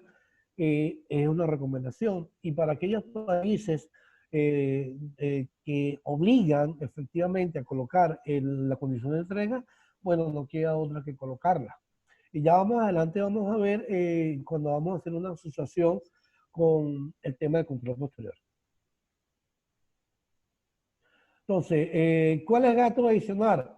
es una recomendación. Y para aquellos países que obligan efectivamente a colocar la condición de entrega, bueno, no queda otra que colocarla. Y ya más adelante vamos a ver cuando vamos a hacer una asociación con el tema de control posterior. Entonces, ¿cuál es el gasto adicional?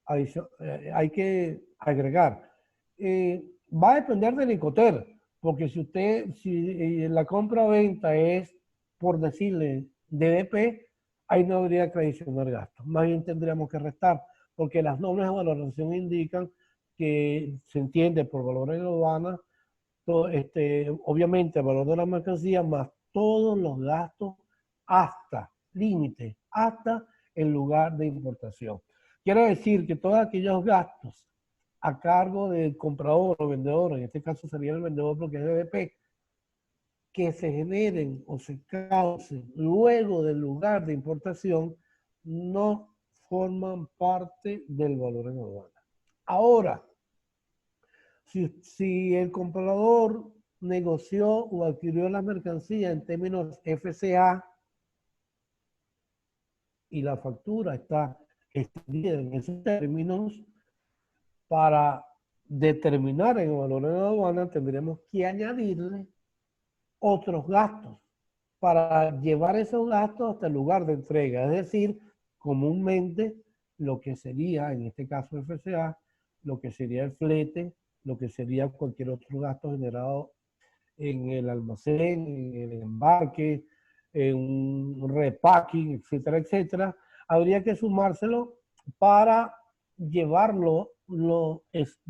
Hay que agregar. Va a depender del Incoterm, porque si la compra-venta es, por decirle, DDP, ahí no habría que adicionar gastos. Más bien tendríamos que restar, porque las normas de valoración indican que se entiende por valor en aduana, obviamente el valor de la mercancía más todos los gastos hasta límite, hasta el lugar de importación. Quiero decir que todos aquellos gastos a cargo del comprador o vendedor, en este caso sería el vendedor porque es DDP, que se generen o se causen luego del lugar de importación, no forman parte del valor en aduana. Ahora, si el comprador negoció o adquirió la mercancía en términos FCA y la factura está extendida en esos términos, para determinar el valor en aduana tendremos que añadirle otros gastos para llevar esos gastos hasta el lugar de entrega. Es decir, comúnmente lo que sería, en este caso FCA, lo que sería el flete, lo que sería cualquier otro gasto generado en el almacén, en el embarque, en un repacking, etcétera, etcétera, habría que sumárselo para llevarlo,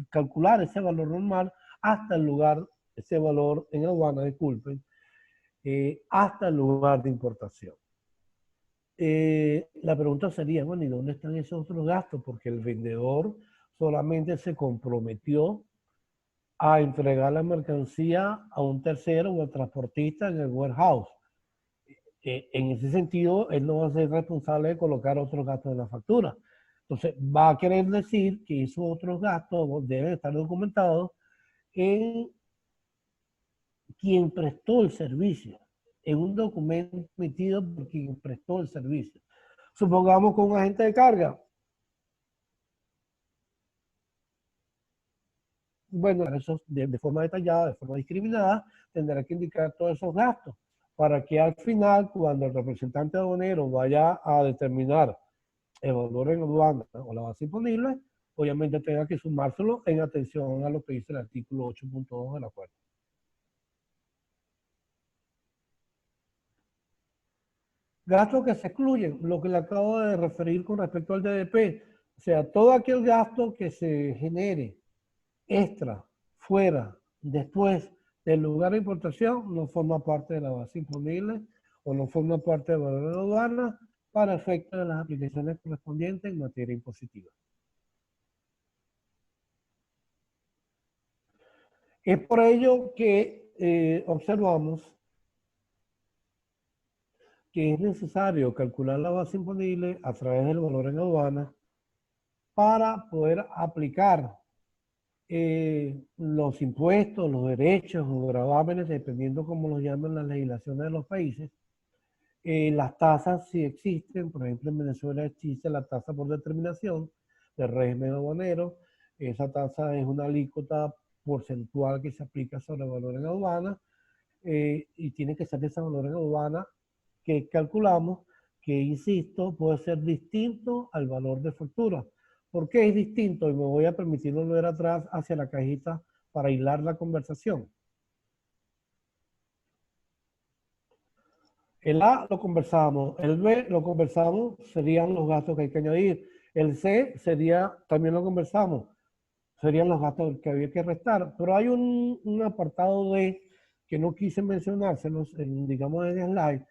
calcular ese valor normal hasta el lugar, ese valor en aduana, disculpen, hasta el lugar de importación. La pregunta sería, bueno, ¿y dónde están esos otros gastos? Porque el vendedor solamente se comprometió a entregar la mercancía a un tercero o al transportista en el warehouse. En ese sentido, él no va a ser responsable de colocar otros gastos en la factura. Entonces, va a querer decir que esos otros gastos deben estar documentados en quien prestó el servicio. en un documento emitido por quien prestó el servicio. Supongamos que un agente de carga, bueno, eso de forma detallada, de forma discriminada, tendrá que indicar todos esos gastos para que al final, cuando el representante aduanero vaya a determinar el valor en aduana o la base imponible, obviamente tenga que sumárselo en atención a lo que dice el artículo 8.2 del acuerdo. Gastos que se excluyen, lo que le acabo de referir con respecto al DDP, o sea, todo aquel gasto que se genere extra, fuera, después del lugar de importación, no forma parte de la base imponible o no forma parte del valor de la aduana para efectos de las aplicaciones correspondientes en materia impositiva. Es por ello que observamos que es necesario calcular la base imponible a través del valor en aduana para poder aplicar los impuestos, los derechos o gravámenes, dependiendo cómo los llaman las legislaciones de los países. Las tasas sí existen, por ejemplo en Venezuela existe la tasa por determinación del régimen aduanero. Esa tasa es una alícuota porcentual que se aplica sobre el valor en aduana y tiene que ser ese valor en aduana que calculamos, que insisto, puede ser distinto al valor de factura. ¿Por qué es distinto? Y me voy a permitir volver atrás hacia la cajita para hilar la conversación. El A lo conversamos, el B lo conversamos, serían los gastos que hay que añadir. El C sería, también lo conversamos, serían los gastos que había que restar. Pero hay un apartado D que no quise mencionárselos, digamos en el slide,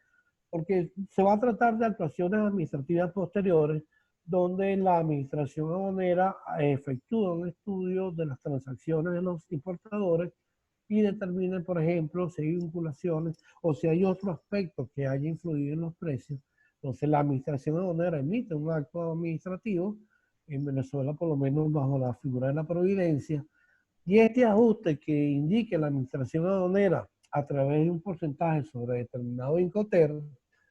porque se va a tratar de actuaciones administrativas posteriores donde la administración aduanera efectúa un estudio de las transacciones de los importadores y determine, por ejemplo, si hay vinculaciones o si hay otro aspecto que haya influido en los precios. Entonces la administración aduanera emite un acto administrativo, en Venezuela por lo menos bajo la figura de la providencia, y este ajuste que indique la administración aduanera a través de un porcentaje sobre determinado Incoterm,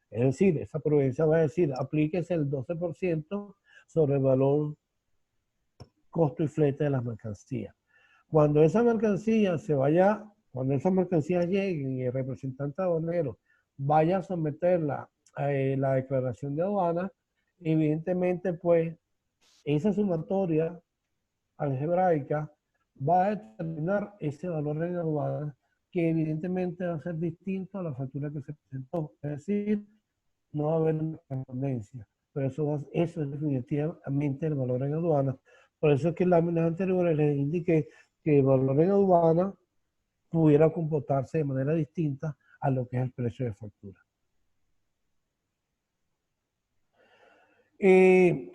es decir, esa providencia va a decir, aplíquese el 12% sobre el valor, costo y flete de las mercancías. Cuando esa mercancía cuando esas mercancías lleguen y el representante aduanero vaya a someterla a la declaración de aduana, evidentemente pues esa sumatoria algebraica va a determinar ese valor en aduana que evidentemente va a ser distinto a la factura que se presentó. Es decir, no va a haber una correspondencia, pero eso es definitivamente el valor en aduana. Por eso es que en láminas anteriores les indiqué que el valor en aduana pudiera comportarse de manera distinta a lo que es el precio de factura.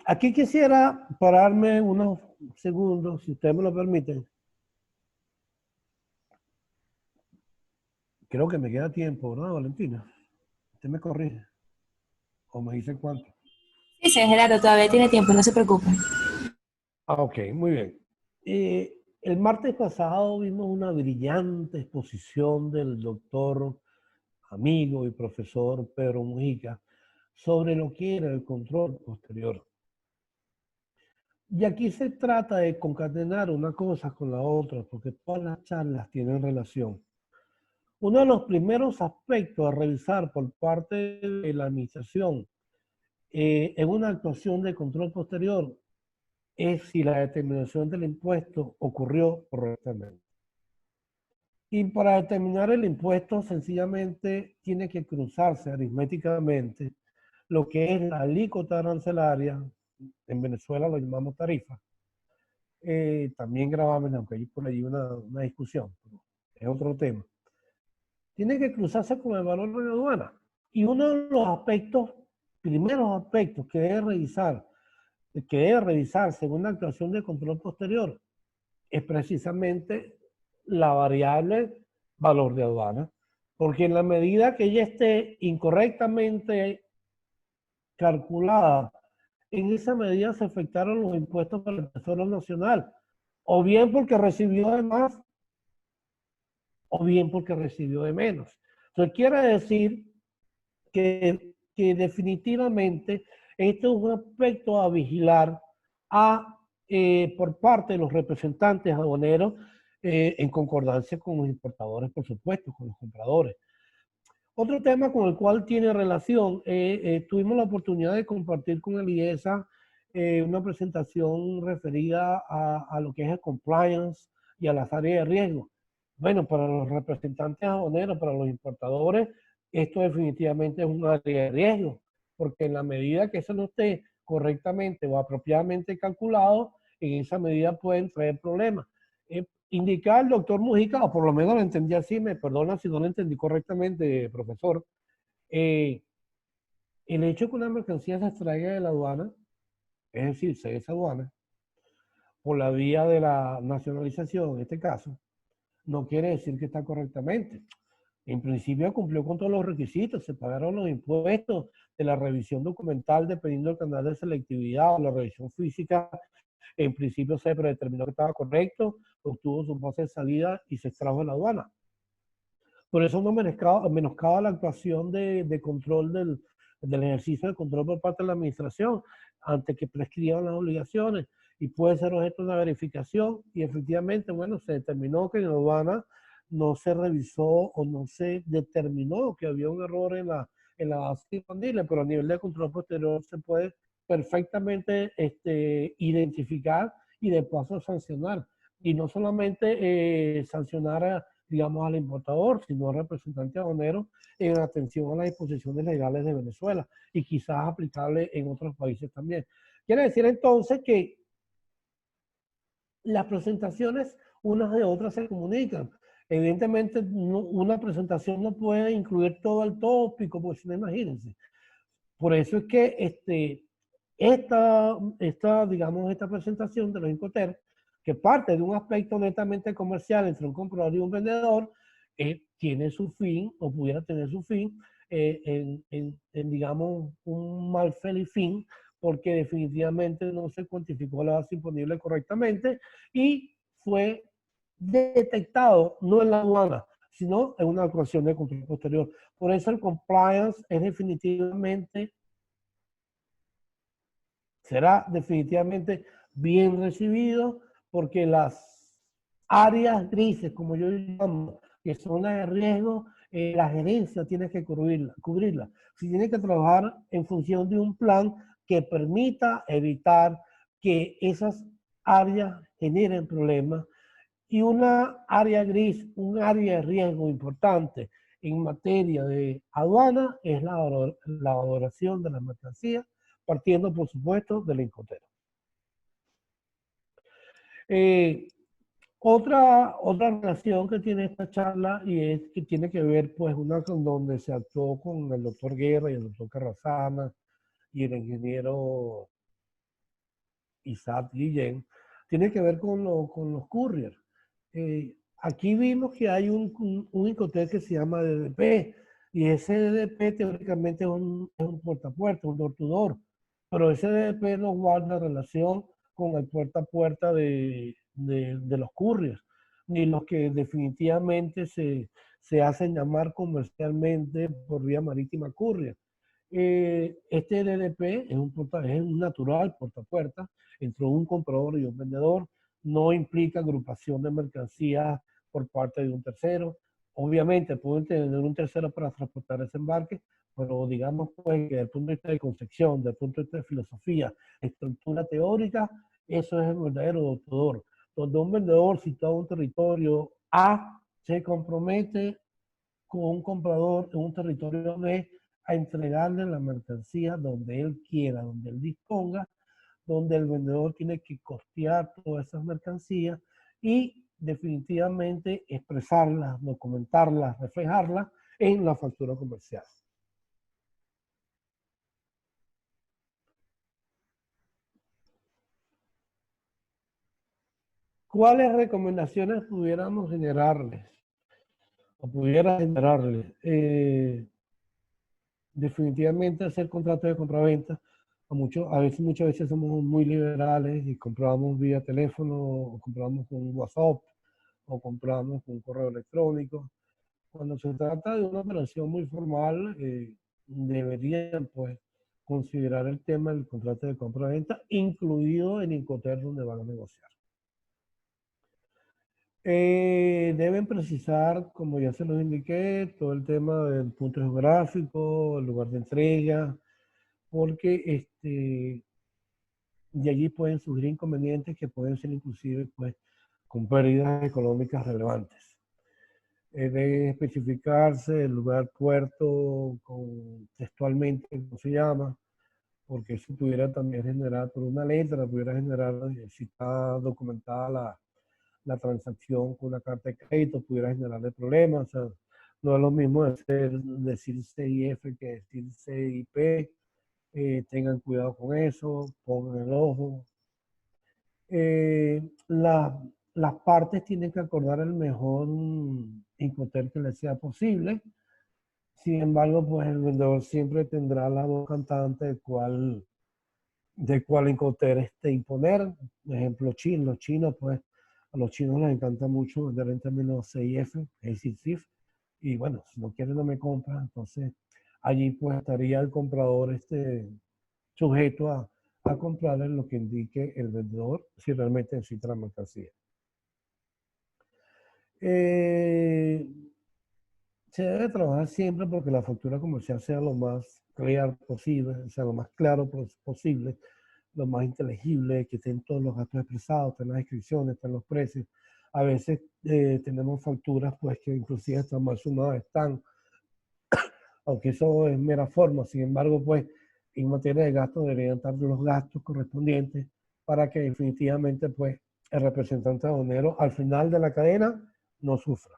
Aquí quisiera pararme unos segundos, si ustedes me lo permiten. Creo que me queda tiempo, ¿verdad, Valentina? Usted me corrige. ¿O me dice cuánto? Sí, señor Gerardo, todavía tiene tiempo, no se preocupe. Ok, muy bien. El martes pasado vimos una brillante exposición del doctor, amigo y profesor Pedro Mujica sobre lo que era el control posterior. Y aquí se trata de concatenar una cosa con la otra, porque todas las charlas tienen relación. Uno de los primeros aspectos a revisar por parte de la administración en una actuación de control posterior es si la determinación del impuesto ocurrió correctamente. Y para determinar el impuesto sencillamente tiene que cruzarse aritméticamente lo que es la alícuota arancelaria, en Venezuela lo llamamos tarifa, también gravamen, aunque hay por ahí una discusión, pero es otro tema. Tiene que cruzarse con el valor de la aduana. Y uno de los primeros aspectos que debe revisarse en una actuación de control posterior es precisamente la variable valor de aduana, porque en la medida que ella esté incorrectamente calculada, en esa medida se afectaron los impuestos para el Tesoro Nacional, o bien porque recibió de más, o bien porque recibió de menos. Eso quiere decir que definitivamente esto es un aspecto a vigilar por parte de los representantes aduaneros en concordancia con los importadores, por supuesto, con los compradores. Otro tema con el cual tiene relación, tuvimos la oportunidad de compartir con el IESA una presentación referida a lo que es el compliance y a las áreas de riesgo. Bueno, para los representantes aduaneros, para los importadores, esto definitivamente es un área de riesgo, porque en la medida que eso no esté correctamente o apropiadamente calculado, en esa medida pueden traer problemas. Indica el doctor Mujica, o por lo menos lo entendí así, me perdona si no lo entendí correctamente, profesor, el hecho que una mercancía se extraiga de la aduana, es decir, se desaduana, por la vía de la nacionalización, en este caso, no quiere decir que está correctamente. En principio cumplió con todos los requisitos, se pagaron los impuestos de la revisión documental dependiendo del canal de selectividad o la revisión física. En principio se predeterminó que estaba correcto, obtuvo su pase de salida y se extrajo de la aduana. Por eso no menoscaba la actuación de control del ejercicio de control por parte de la administración ante que prescriban las obligaciones y puede ser objeto de una verificación y efectivamente, bueno, se determinó que en la aduana no se revisó o no se determinó que había un error en la base disponible, pero a nivel de control posterior se puede perfectamente identificar y de paso sancionar. Y no solamente sancionar digamos, al importador, sino al representante aduanero en atención a las disposiciones legales de Venezuela y quizás aplicable en otros países también. Quiere decir entonces que las presentaciones unas de otras se comunican. Evidentemente, una presentación no puede incluir todo el tópico, porque si no, imagínense. Por eso es que digamos, esta presentación de los Incoterms, que parte de un aspecto netamente comercial entre un comprador y un vendedor, tiene su fin, o pudiera tener su fin, digamos, un mal feliz fin, porque definitivamente no se cuantificó la base imponible correctamente y fue detectado no en la aduana, sino en una actuación de control posterior. Por eso el compliance es definitivamente, será definitivamente bien recibido, porque las áreas grises, como yo llamo, que son las de riesgo, la gerencia tiene que cubrirla. Si tiene que trabajar en función de un plan que permita evitar que esas áreas generen problemas. Y una área gris, un área de riesgo importante en materia de aduana es la valoración de las mercancías, partiendo, por supuesto, del Incoterm. Otra relación que tiene esta charla y es que tiene que ver, pues, una con donde se actuó con el doctor Guerra y el doctor Carrasana y el ingeniero Isaac Guillén, tiene que ver con los couriers. Aquí vimos que hay un Incoterm que se llama DDP y ese DDP teóricamente es un puerta a puerta, un door to door, pero ese DDP no guarda relación con el puerta a puerta de los couriers, ni los que definitivamente se hacen llamar comercialmente por vía marítima courier. Este DDP es un natural puerta a puerta entre un comprador y un vendedor, no implica agrupación de mercancías por parte de un tercero. Obviamente pueden tener un tercero para transportar ese embarque, pero digamos pues que desde el punto de vista de concepción, desde el punto de vista de filosofía, estructura teórica, eso es el verdadero doctor. Donde un vendedor situado en un territorio A se compromete con un comprador en un territorio B a entregarle la mercancía donde él quiera, donde él disponga, donde el vendedor tiene que costear todas esas mercancías y definitivamente expresarlas, documentarlas, reflejarlas en la factura comercial. ¿Cuáles recomendaciones pudiéramos generarles? O pudiera generarles. Definitivamente hacer contratos de compraventa. Muchas veces somos muy liberales y compramos vía teléfono, o compramos con WhatsApp, o compramos con correo electrónico. cuando se trata de una operación muy formal, deberían pues considerar el tema del contrato de compra-venta, incluido el Incoterm donde van a negociar. Deben precisar, como ya se los indiqué, todo el tema del punto geográfico, el lugar de entrega, porque de allí pueden surgir inconvenientes que pueden ser inclusive pues, con pérdidas económicas relevantes. Debe especificarse el lugar puerto textualmente, ¿cómo se llama? Porque eso pudiera también generar, por una letra, pudiera generar, si está documentada la transacción con una carta de crédito, pudiera generarle problemas. O sea, no es lo mismo decir CIF que decir CIP. Tengan cuidado con eso, pongan el ojo. Las partes tienen que acordar el mejor Incoterm que les sea posible. Sin embargo, pues el vendedor siempre tendrá la voz cantante de cuál Incoterm imponer. Por ejemplo, los chinos, pues a los chinos les encanta mucho vender en términos CIF, es decir, CIF. Y bueno, si no quieren no me compran, entonces allí pues estaría el comprador sujeto a comprar en lo que indique el vendedor si realmente necesita la mercancía. Se debe trabajar siempre porque la factura comercial sea lo más clear posible, sea lo más claro posible, lo más inteligible, que estén todos los gastos expresados, estén las descripciones, estén los precios. A veces tenemos facturas pues que inclusive están mal sumadas, aunque eso es mera forma, sin embargo pues en materia de gastos deberían estar los gastos correspondientes para que definitivamente pues el representante aduanero al final de la cadena no sufra.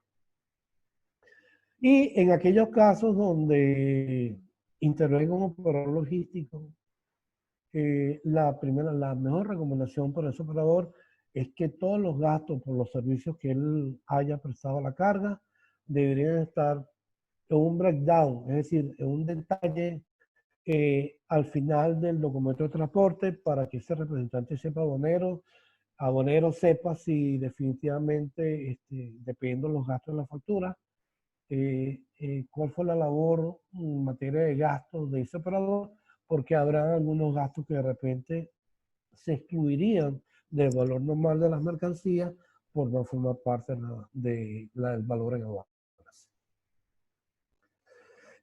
Y en aquellos casos donde intervenga un operador logístico, la mejor recomendación para ese operador es que todos los gastos por los servicios que él haya prestado a la carga deberían estar en un breakdown, es decir, en un detalle al final del documento de transporte para que ese representante sepa abonero sepa si definitivamente, dependiendo de los gastos de la factura, cuál fue la labor en materia de gastos de ese operador, porque habrá algunos gastos que de repente se excluirían del valor normal de las mercancías por no formar parte del valor en aduanas.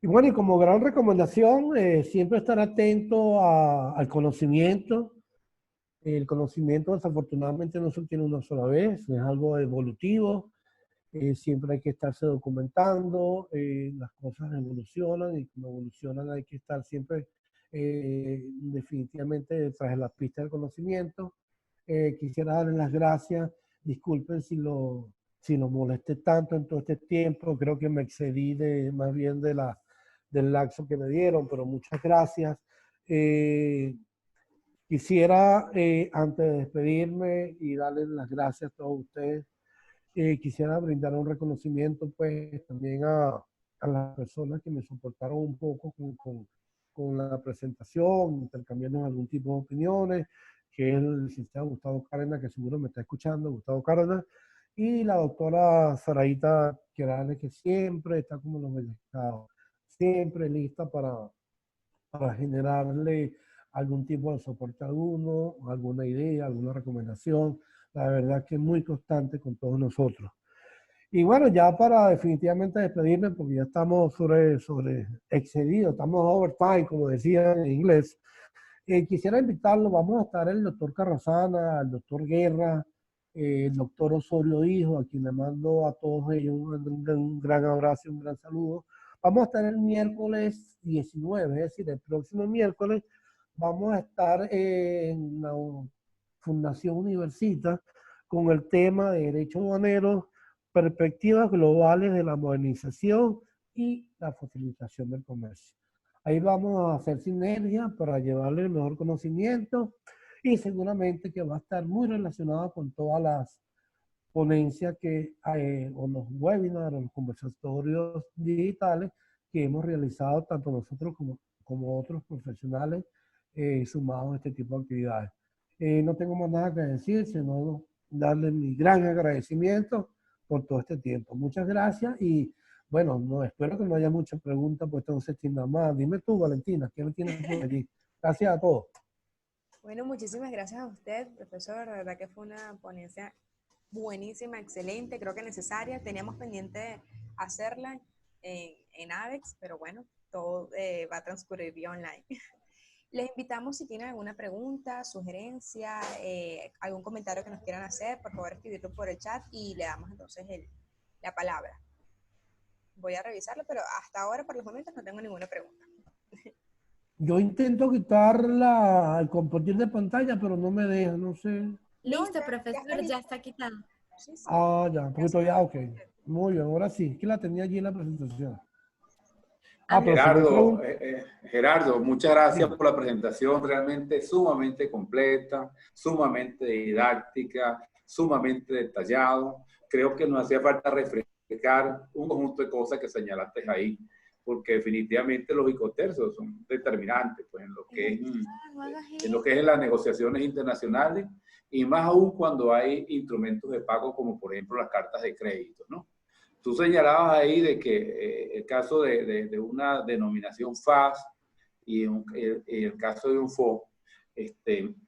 Y bueno, y como gran recomendación, siempre estar atento al conocimiento. El conocimiento desafortunadamente no se tiene una sola vez, es algo evolutivo. Siempre hay que estarse documentando, las cosas evolucionan y como evolucionan hay que estar siempre definitivamente detrás de las pistas del conocimiento. Quisiera darles las gracias, disculpen si lo molesté tanto en todo este tiempo, creo que me excedí más bien del lapso que me dieron, pero muchas gracias. Quisiera, antes de despedirme y darles las gracias a todos ustedes, quisiera brindar un reconocimiento pues también a las personas que me soportaron un poco con la presentación, intercambiando algún tipo de opiniones, que es el licenciado Gustavo Cárdenas, que seguro me está escuchando, Gustavo Cárdenas, y la doctora Saraíta Querales, que siempre está como los mercados, siempre lista para generarle algún tipo de soporte a alguno, alguna idea, alguna recomendación. La verdad que es muy constante con todos nosotros. Y bueno, ya para definitivamente despedirme, porque ya estamos sobre excedidos, estamos overtime, como decía en inglés, quisiera invitarlo, vamos a estar el doctor Carrasana, el doctor Guerra, el doctor Osorio Hijo, a quien le mando a todos ellos un gran abrazo y un gran saludo. Vamos a estar el miércoles 19, es decir, el próximo miércoles, vamos a estar en la Fundación Universitas con el tema de derechos aduaneros, perspectivas globales de la modernización y la facilitación del comercio. Ahí vamos a hacer sinergia para llevarle el mejor conocimiento y seguramente que va a estar muy relacionado con todas las ponencias o los webinars, o los conversatorios digitales que hemos realizado tanto nosotros como otros profesionales sumados a este tipo de actividades. No tengo más nada que decir, sino darle mi gran agradecimiento por todo este tiempo. Muchas gracias y Bueno, no, espero que no haya muchas preguntas, pues entonces sin nada más. Dime tú, Valentina, ¿qué me tienes por allí? Gracias a todos. Bueno, muchísimas gracias a usted, profesor. La verdad que fue una ponencia buenísima, excelente, creo que necesaria. Teníamos pendiente hacerla en AVEX, pero bueno, todo va a transcurrir vía online. Les invitamos si tienen alguna pregunta, sugerencia, algún comentario que nos quieran hacer, por favor escribirlo por el chat y le damos entonces la palabra. Voy a revisarlo, pero hasta ahora, por los momentos, no tengo ninguna pregunta. Yo intento quitar el compartir de pantalla, pero no me deja, no sé. Listo, ya profesor, está ya listo. está quitado. Sí, sí. Ah, ya, un poquito ya, ok. Gracias. Muy bien, ahora sí, que la tenía allí en la presentación. Amigo. Pero si no hay Gerardo, preguntas, Gerardo, muchas gracias dime. por la presentación, realmente sumamente completa, sumamente didáctica, sumamente detallado. Creo que nos hacía falta refrescar un conjunto de cosas que señalaste ahí, porque definitivamente los icotercios son determinantes pues, en lo que es en las negociaciones internacionales y más aún cuando hay instrumentos de pago como por ejemplo las cartas de crédito, ¿no? Tú señalabas ahí de que el caso de una denominación FAS y el caso de un FO,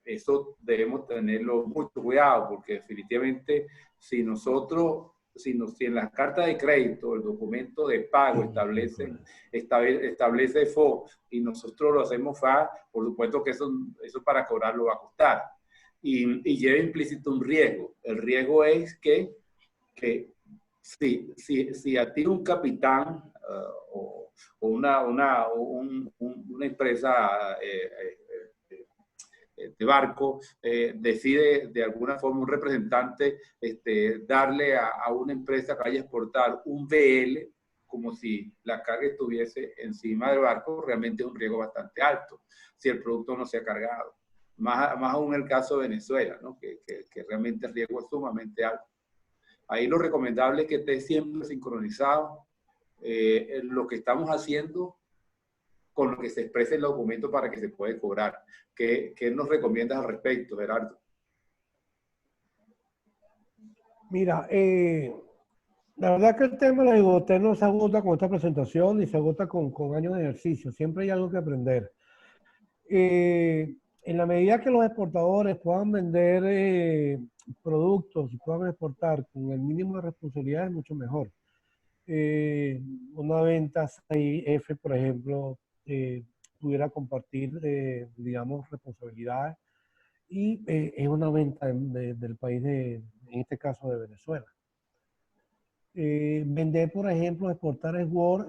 eso debemos tenerlo mucho cuidado porque definitivamente si en la carta de crédito el documento de pago establece FO y nosotros lo hacemos FAS, por supuesto que eso para cobrarlo va a costar y lleva implícito un riesgo. El riesgo es que si a ti un capitán o una empresa de barco decide de alguna forma un representante darle a una empresa que vaya a exportar un VL como si la carga estuviese encima del barco, realmente es un riesgo bastante alto si el producto no se ha cargado. Más aún en el caso de Venezuela, ¿no? que realmente el riesgo es sumamente alto. Ahí lo recomendable es que esté siempre sincronizado lo que estamos haciendo con lo que se expresa en el documento para que se pueda cobrar. ¿Qué nos recomiendas al respecto, Gerardo? Mira, la verdad que el tema de la IGOTE no se agota con esta presentación ni se agota con años de ejercicio. Siempre hay algo que aprender. En la medida que los exportadores puedan vender productos y puedan exportar con el mínimo de responsabilidad es mucho mejor. Una venta 6F, por ejemplo, pudiera compartir, digamos, responsabilidades y es una venta del país, en este caso de Venezuela. Vender, por ejemplo, exportar Word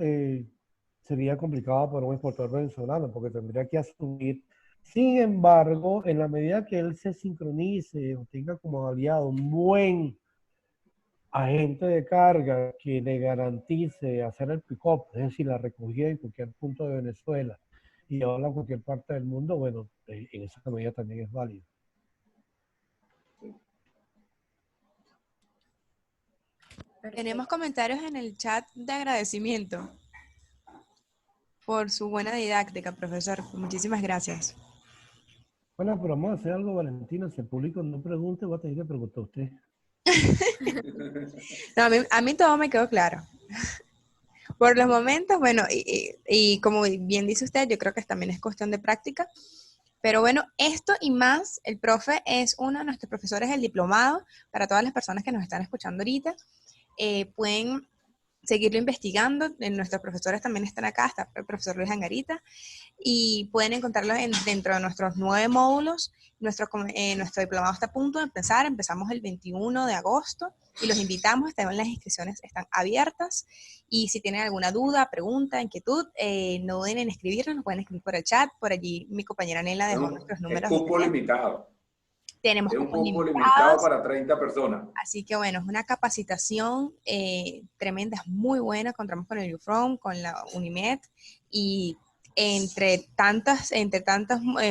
sería complicado para un exportador venezolano porque tendría que asumir. Sin embargo, en la medida que él se sincronice o tenga como aliado un buen agente de carga que le garantice hacer el pick-up, es decir, la recogida en cualquier punto de Venezuela y llevarla a cualquier parte del mundo, bueno, en esa medida también es válido. Tenemos comentarios en el chat de agradecimiento por su buena didáctica, profesor. Muchísimas gracias. Bueno, pero vamos a hacer algo, Valentina. Si el público no pregunte, voy a tener que preguntar a usted. No, a mí todo me quedó claro. Por los momentos, bueno, y como bien dice usted, yo creo que también es cuestión de práctica. Pero bueno, esto y más, el profe es uno de nuestros profesores del diplomado. Para todas las personas que nos están escuchando ahorita, pueden seguirlo investigando. Nuestros profesores también están acá, está el profesor Luis Angarita, y pueden encontrarlo dentro de nuestros 9 módulos. Nuestro diplomado está a punto de empezar, empezamos el 21 de agosto y los invitamos, las inscripciones están abiertas y si tienen alguna duda, pregunta, inquietud, no duden en escribirnos, nos pueden escribir por el chat, por allí mi compañera Nela dejó nuestros números. Es cupo limitado. Tenemos es un cupos cupo limitado limitados para 30 personas. Así que bueno, es una capacitación tremenda, es muy buena. Contamos con el UFROM, con la UNIMED y entre tantos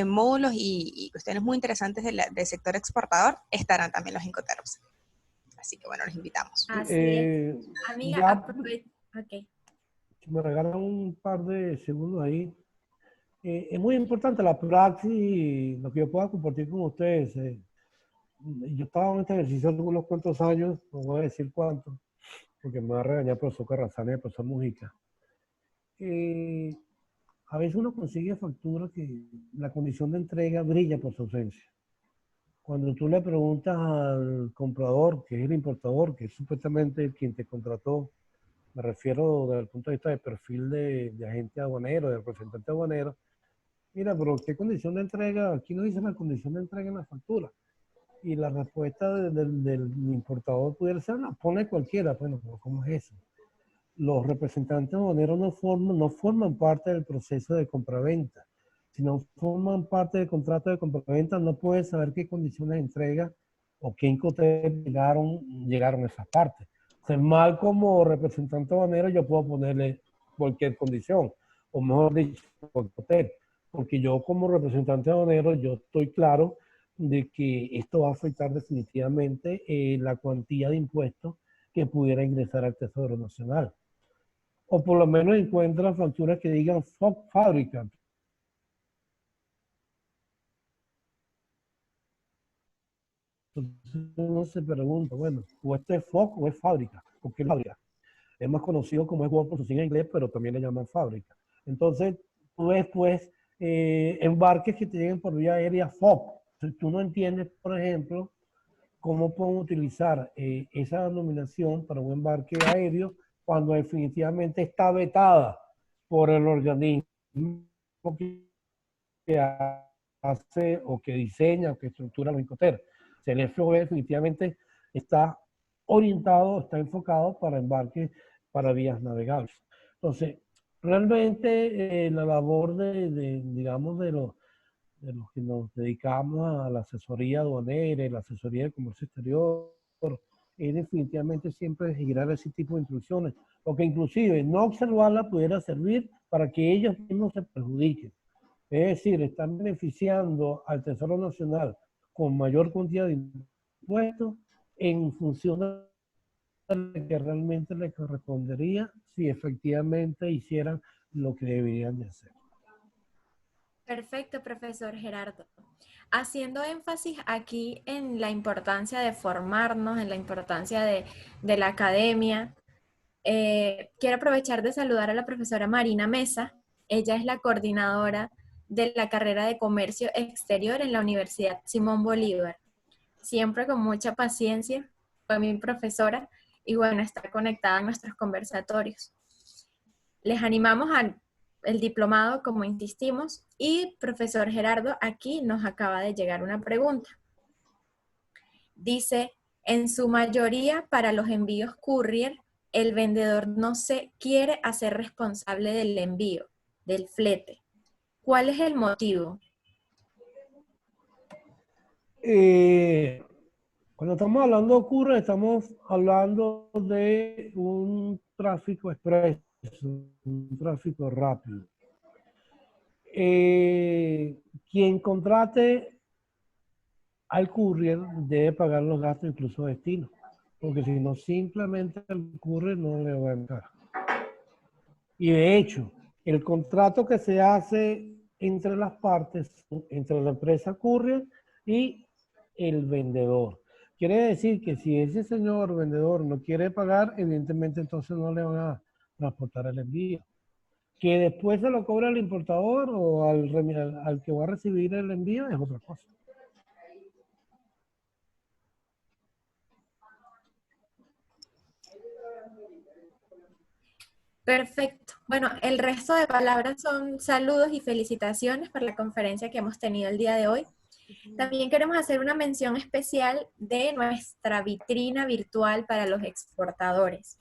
módulos y cuestiones muy interesantes del sector exportador estarán también los Incoterms. Así que bueno, los invitamos. Así es. Amiga, okay. Si me regalan un par de segundos ahí. Es muy importante la praxis, lo que yo pueda compartir con ustedes. Yo estaba en este ejercicio hace unos cuantos años, no voy a decir cuántos, porque me va a regañar el profesor Carrasana y el profesor Mujica. A veces uno consigue facturas que la condición de entrega brilla por su ausencia. Cuando tú le preguntas al comprador, que es el importador, que es supuestamente quien te contrató, me refiero desde el punto de vista del perfil de agente aduanero, de representante aduanero, mira, pero ¿qué condición de entrega? Aquí no dice la condición de entrega en la factura. Y la respuesta del importador pudiera ser, no, pone cualquiera. Bueno, pero ¿cómo es eso? Los representantes aduaneros no forman parte del proceso de compraventa. Si no forman parte del contrato de compraventa, no puedes saber qué condiciones de entrega o qué Incoterm llegaron a esas partes. O sea, mal como representante aduanero yo puedo ponerle cualquier condición, o mejor dicho, Incoterm, porque yo como representante aduanero yo estoy claro de que esto va a afectar definitivamente la cuantía de impuestos que pudiera ingresar al Tesoro Nacional. O por lo menos encuentra facturas que digan fábrica. Entonces uno se pregunta, bueno, o esto es FOC o es fábrica. ¿Por qué fábrica? Es más conocido como es World Processing en inglés, pero también le llaman fábrica. Entonces, tú ves, pues, embarques que te lleguen por vía aérea FOC. Entonces, tú no entiendes, por ejemplo, cómo pueden utilizar esa denominación para un embarque aéreo cuando definitivamente está vetada por el organismo que hace o que diseña o que estructura los Incoterm. O sea, el FOB definitivamente está orientado, está enfocado para embarques para vías navegables. Entonces, realmente la labor digamos, de los que nos dedicamos a la asesoría aduanera y la asesoría de comercio exterior, es definitivamente siempre girar ese tipo de instrucciones, porque inclusive no observarla pudiera servir para que ellos mismos se perjudiquen. Es decir, están beneficiando al Tesoro Nacional con mayor cantidad de impuestos en función de lo que realmente les correspondería si efectivamente hicieran lo que deberían de hacer. Perfecto, profesor Gerardo. Haciendo énfasis aquí en la importancia de formarnos, en la importancia de la academia, quiero aprovechar de saludar a la profesora Marina Mesa. Ella es la coordinadora de la carrera de Comercio Exterior en la Universidad Simón Bolívar. Siempre con mucha paciencia, fue mi profesora y bueno, está conectada a nuestros conversatorios. Les animamos al diplomado, como insistimos, y profesor Gerardo, aquí nos acaba de llegar una pregunta. Dice, en su mayoría para los envíos courier, el vendedor no se quiere hacer responsable del envío, del flete. ¿Cuál es el motivo? Cuando estamos hablando de courier, estamos hablando de un tráfico expreso, un tráfico rápido. Quien contrate al courier debe pagar los gastos incluso de destino, porque si no, simplemente el courier no le va a entrar. Y de hecho, el contrato que se hace entre las partes, entre la empresa courier y el vendedor. Quiere decir que si ese señor vendedor no quiere pagar, evidentemente entonces no le van a transportar el envío. Que después se lo cobra al importador o al que va a recibir el envío es otra cosa. Perfecto. Bueno, el resto de palabras son saludos y felicitaciones por la conferencia que hemos tenido el día de hoy. También queremos hacer una mención especial de nuestra vitrina virtual para los exportadores.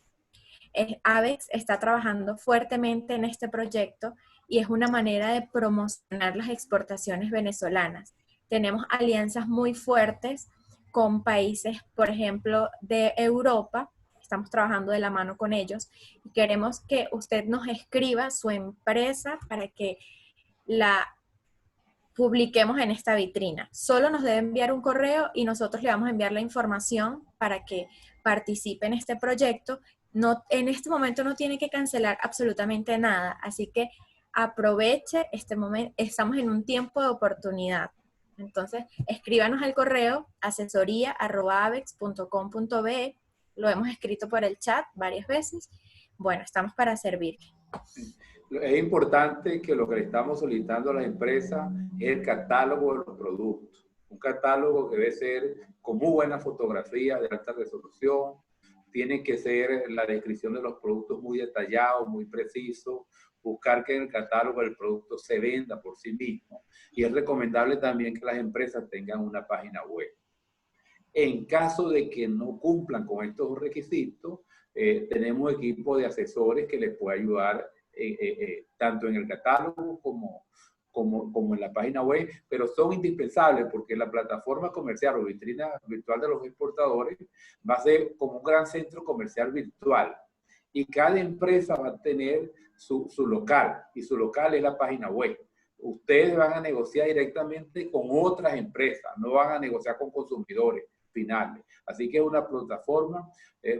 ABEX está trabajando fuertemente en este proyecto y es una manera de promocionar las exportaciones venezolanas. Tenemos alianzas muy fuertes con países, por ejemplo, de Europa. Estamos trabajando de la mano con ellos y queremos que usted nos escriba su empresa para que la publiquemos en esta vitrina. Solo nos debe enviar un correo y nosotros le vamos a enviar la información para que participe en este proyecto. No, en este momento no tiene que cancelar absolutamente nada, así que aproveche este momento, estamos en un tiempo de oportunidad. Entonces, escríbanos al correo asesoría@avex.com.be lo hemos escrito por el chat varias veces. Bueno, estamos para servir. Es importante que lo que le estamos solicitando a las empresas es el catálogo de los productos. Un catálogo que debe ser con muy buena fotografía de alta resolución. Tiene que ser la descripción de los productos muy detallado, muy preciso. Buscar que en el catálogo el producto se venda por sí mismo. Y es recomendable también que las empresas tengan una página web. En caso de que no cumplan con estos requisitos, tenemos equipo de asesores que les puede ayudar tanto en el catálogo como en la página web, pero son indispensables porque la plataforma comercial o vitrina virtual de los exportadores va a ser como un gran centro comercial virtual y cada empresa va a tener su local y su local es la página web. Ustedes van a negociar directamente con otras empresas, no van a negociar con consumidores finales. Así que es una plataforma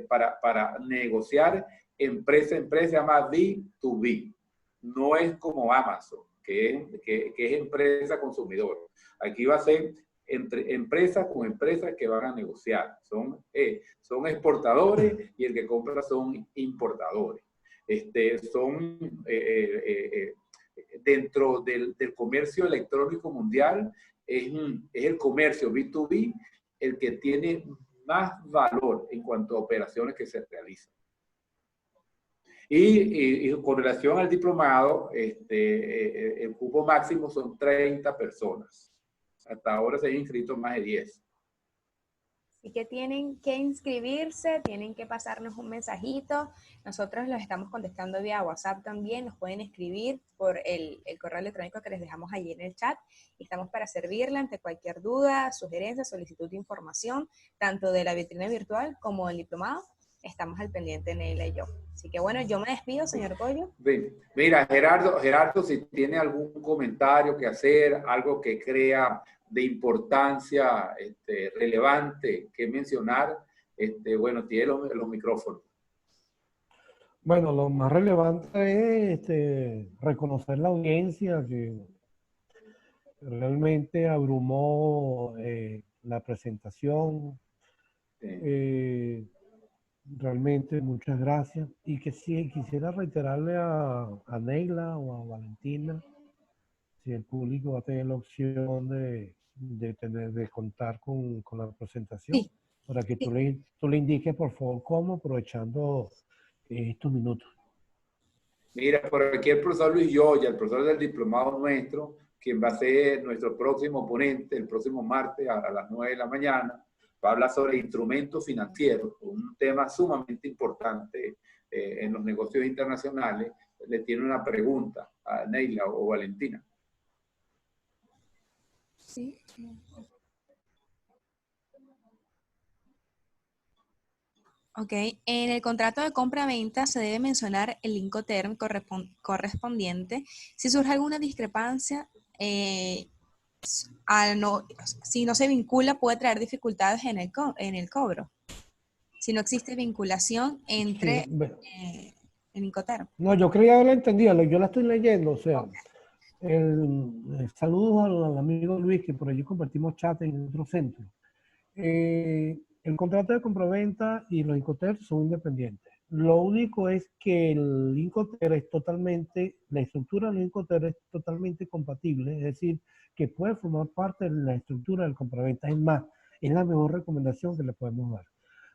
para negociar empresa a empresa, se llama B2B. No es como Amazon, que es empresa consumidor. Aquí va a ser entre empresas con empresas que van a negociar. Son exportadores y el que compra son importadores. Dentro del comercio electrónico mundial, es el comercio B2B el que tiene más valor en cuanto a operaciones que se realizan. Y con relación al diplomado, el cupo máximo son 30 personas. Hasta ahora se han inscrito más de 10. Así que tienen que inscribirse, tienen que pasarnos un mensajito. Nosotros los estamos contestando vía WhatsApp también. Nos pueden escribir por el correo electrónico que les dejamos allí en el chat. Y estamos para servirle ante cualquier duda, sugerencia, solicitud de información, tanto de la vitrina virtual como del diplomado. Estamos al pendiente, Neila y yo. Así que bueno, yo me despido, señor Pollo. Bien. Mira, Gerardo, si tiene algún comentario que hacer, algo que crea de importancia relevante que mencionar, bueno, tiene los micrófonos. Bueno, lo más relevante es reconocer la audiencia que realmente abrumó la presentación. Sí. Realmente muchas gracias. Y que sí, quisiera reiterarle a Neila o a Valentina, si el público va a tener la opción de contar con la presentación, Sí. para que tú le indiques, por favor, cómo, aprovechando estos minutos. Mira, por aquí el profesor Luis Yoya, el profesor del diplomado nuestro, quien va a ser nuestro próximo ponente el próximo martes a las 9 de la mañana, va a hablar sobre instrumentos financieros, un tema sumamente importante en los negocios internacionales. Le tiene una pregunta a Neila o Valentina. Sí. Ok, en el contrato de compra-venta se debe mencionar el Incoterm correspondiente. Si surge alguna discrepancia, si no se vincula, puede traer dificultades en el cobro. Si no existe vinculación entre el Incoterm. No, yo creía haberla entendido, yo la estoy leyendo, o sea, saludos al amigo Luis, que por allí compartimos chat en otro centro. El contrato de compraventa y los Incoterm son independientes. Lo único es que el Incoterm es totalmente, la estructura del Incoterm es totalmente compatible, es decir, que puede formar parte de la estructura del compraventa. Es más, es la mejor recomendación que le podemos dar.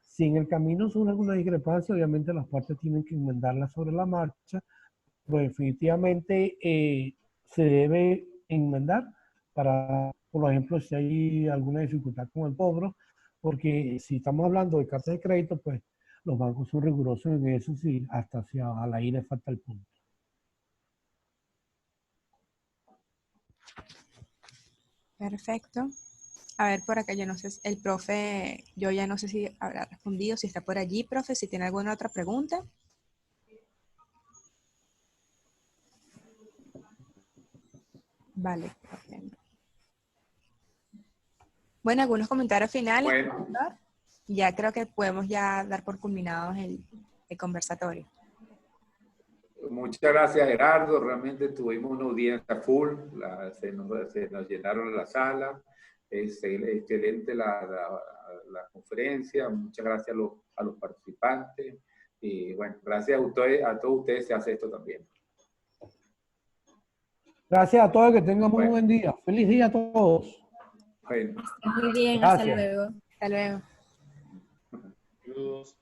Si en el camino surge alguna discrepancia, obviamente las partes tienen que enmendarla sobre la marcha, pues definitivamente se debe enmendar para, por ejemplo, si hay alguna dificultad con el cobro, porque si estamos hablando de cartas de crédito, pues los bancos son rigurosos en eso, si hasta si a la I le falta el punto. Perfecto. A ver, por acá yo no sé, el profe, yo ya no sé si habrá respondido, si está por allí, profe, si tiene alguna otra pregunta. Vale. Bueno, algunos comentarios finales. Bueno. Ya creo que podemos ya dar por culminados el conversatorio. Muchas gracias, Gerardo. Realmente tuvimos una audiencia full, se nos llenaron la sala. Es excelente la conferencia. Muchas gracias a los participantes. Y bueno, gracias a todos ustedes se hace esto también. Gracias a todos, que tengan muy buen día. Feliz día a todos. Bueno. Muy bien, Gracias. hasta luego. Hasta luego. Saludos.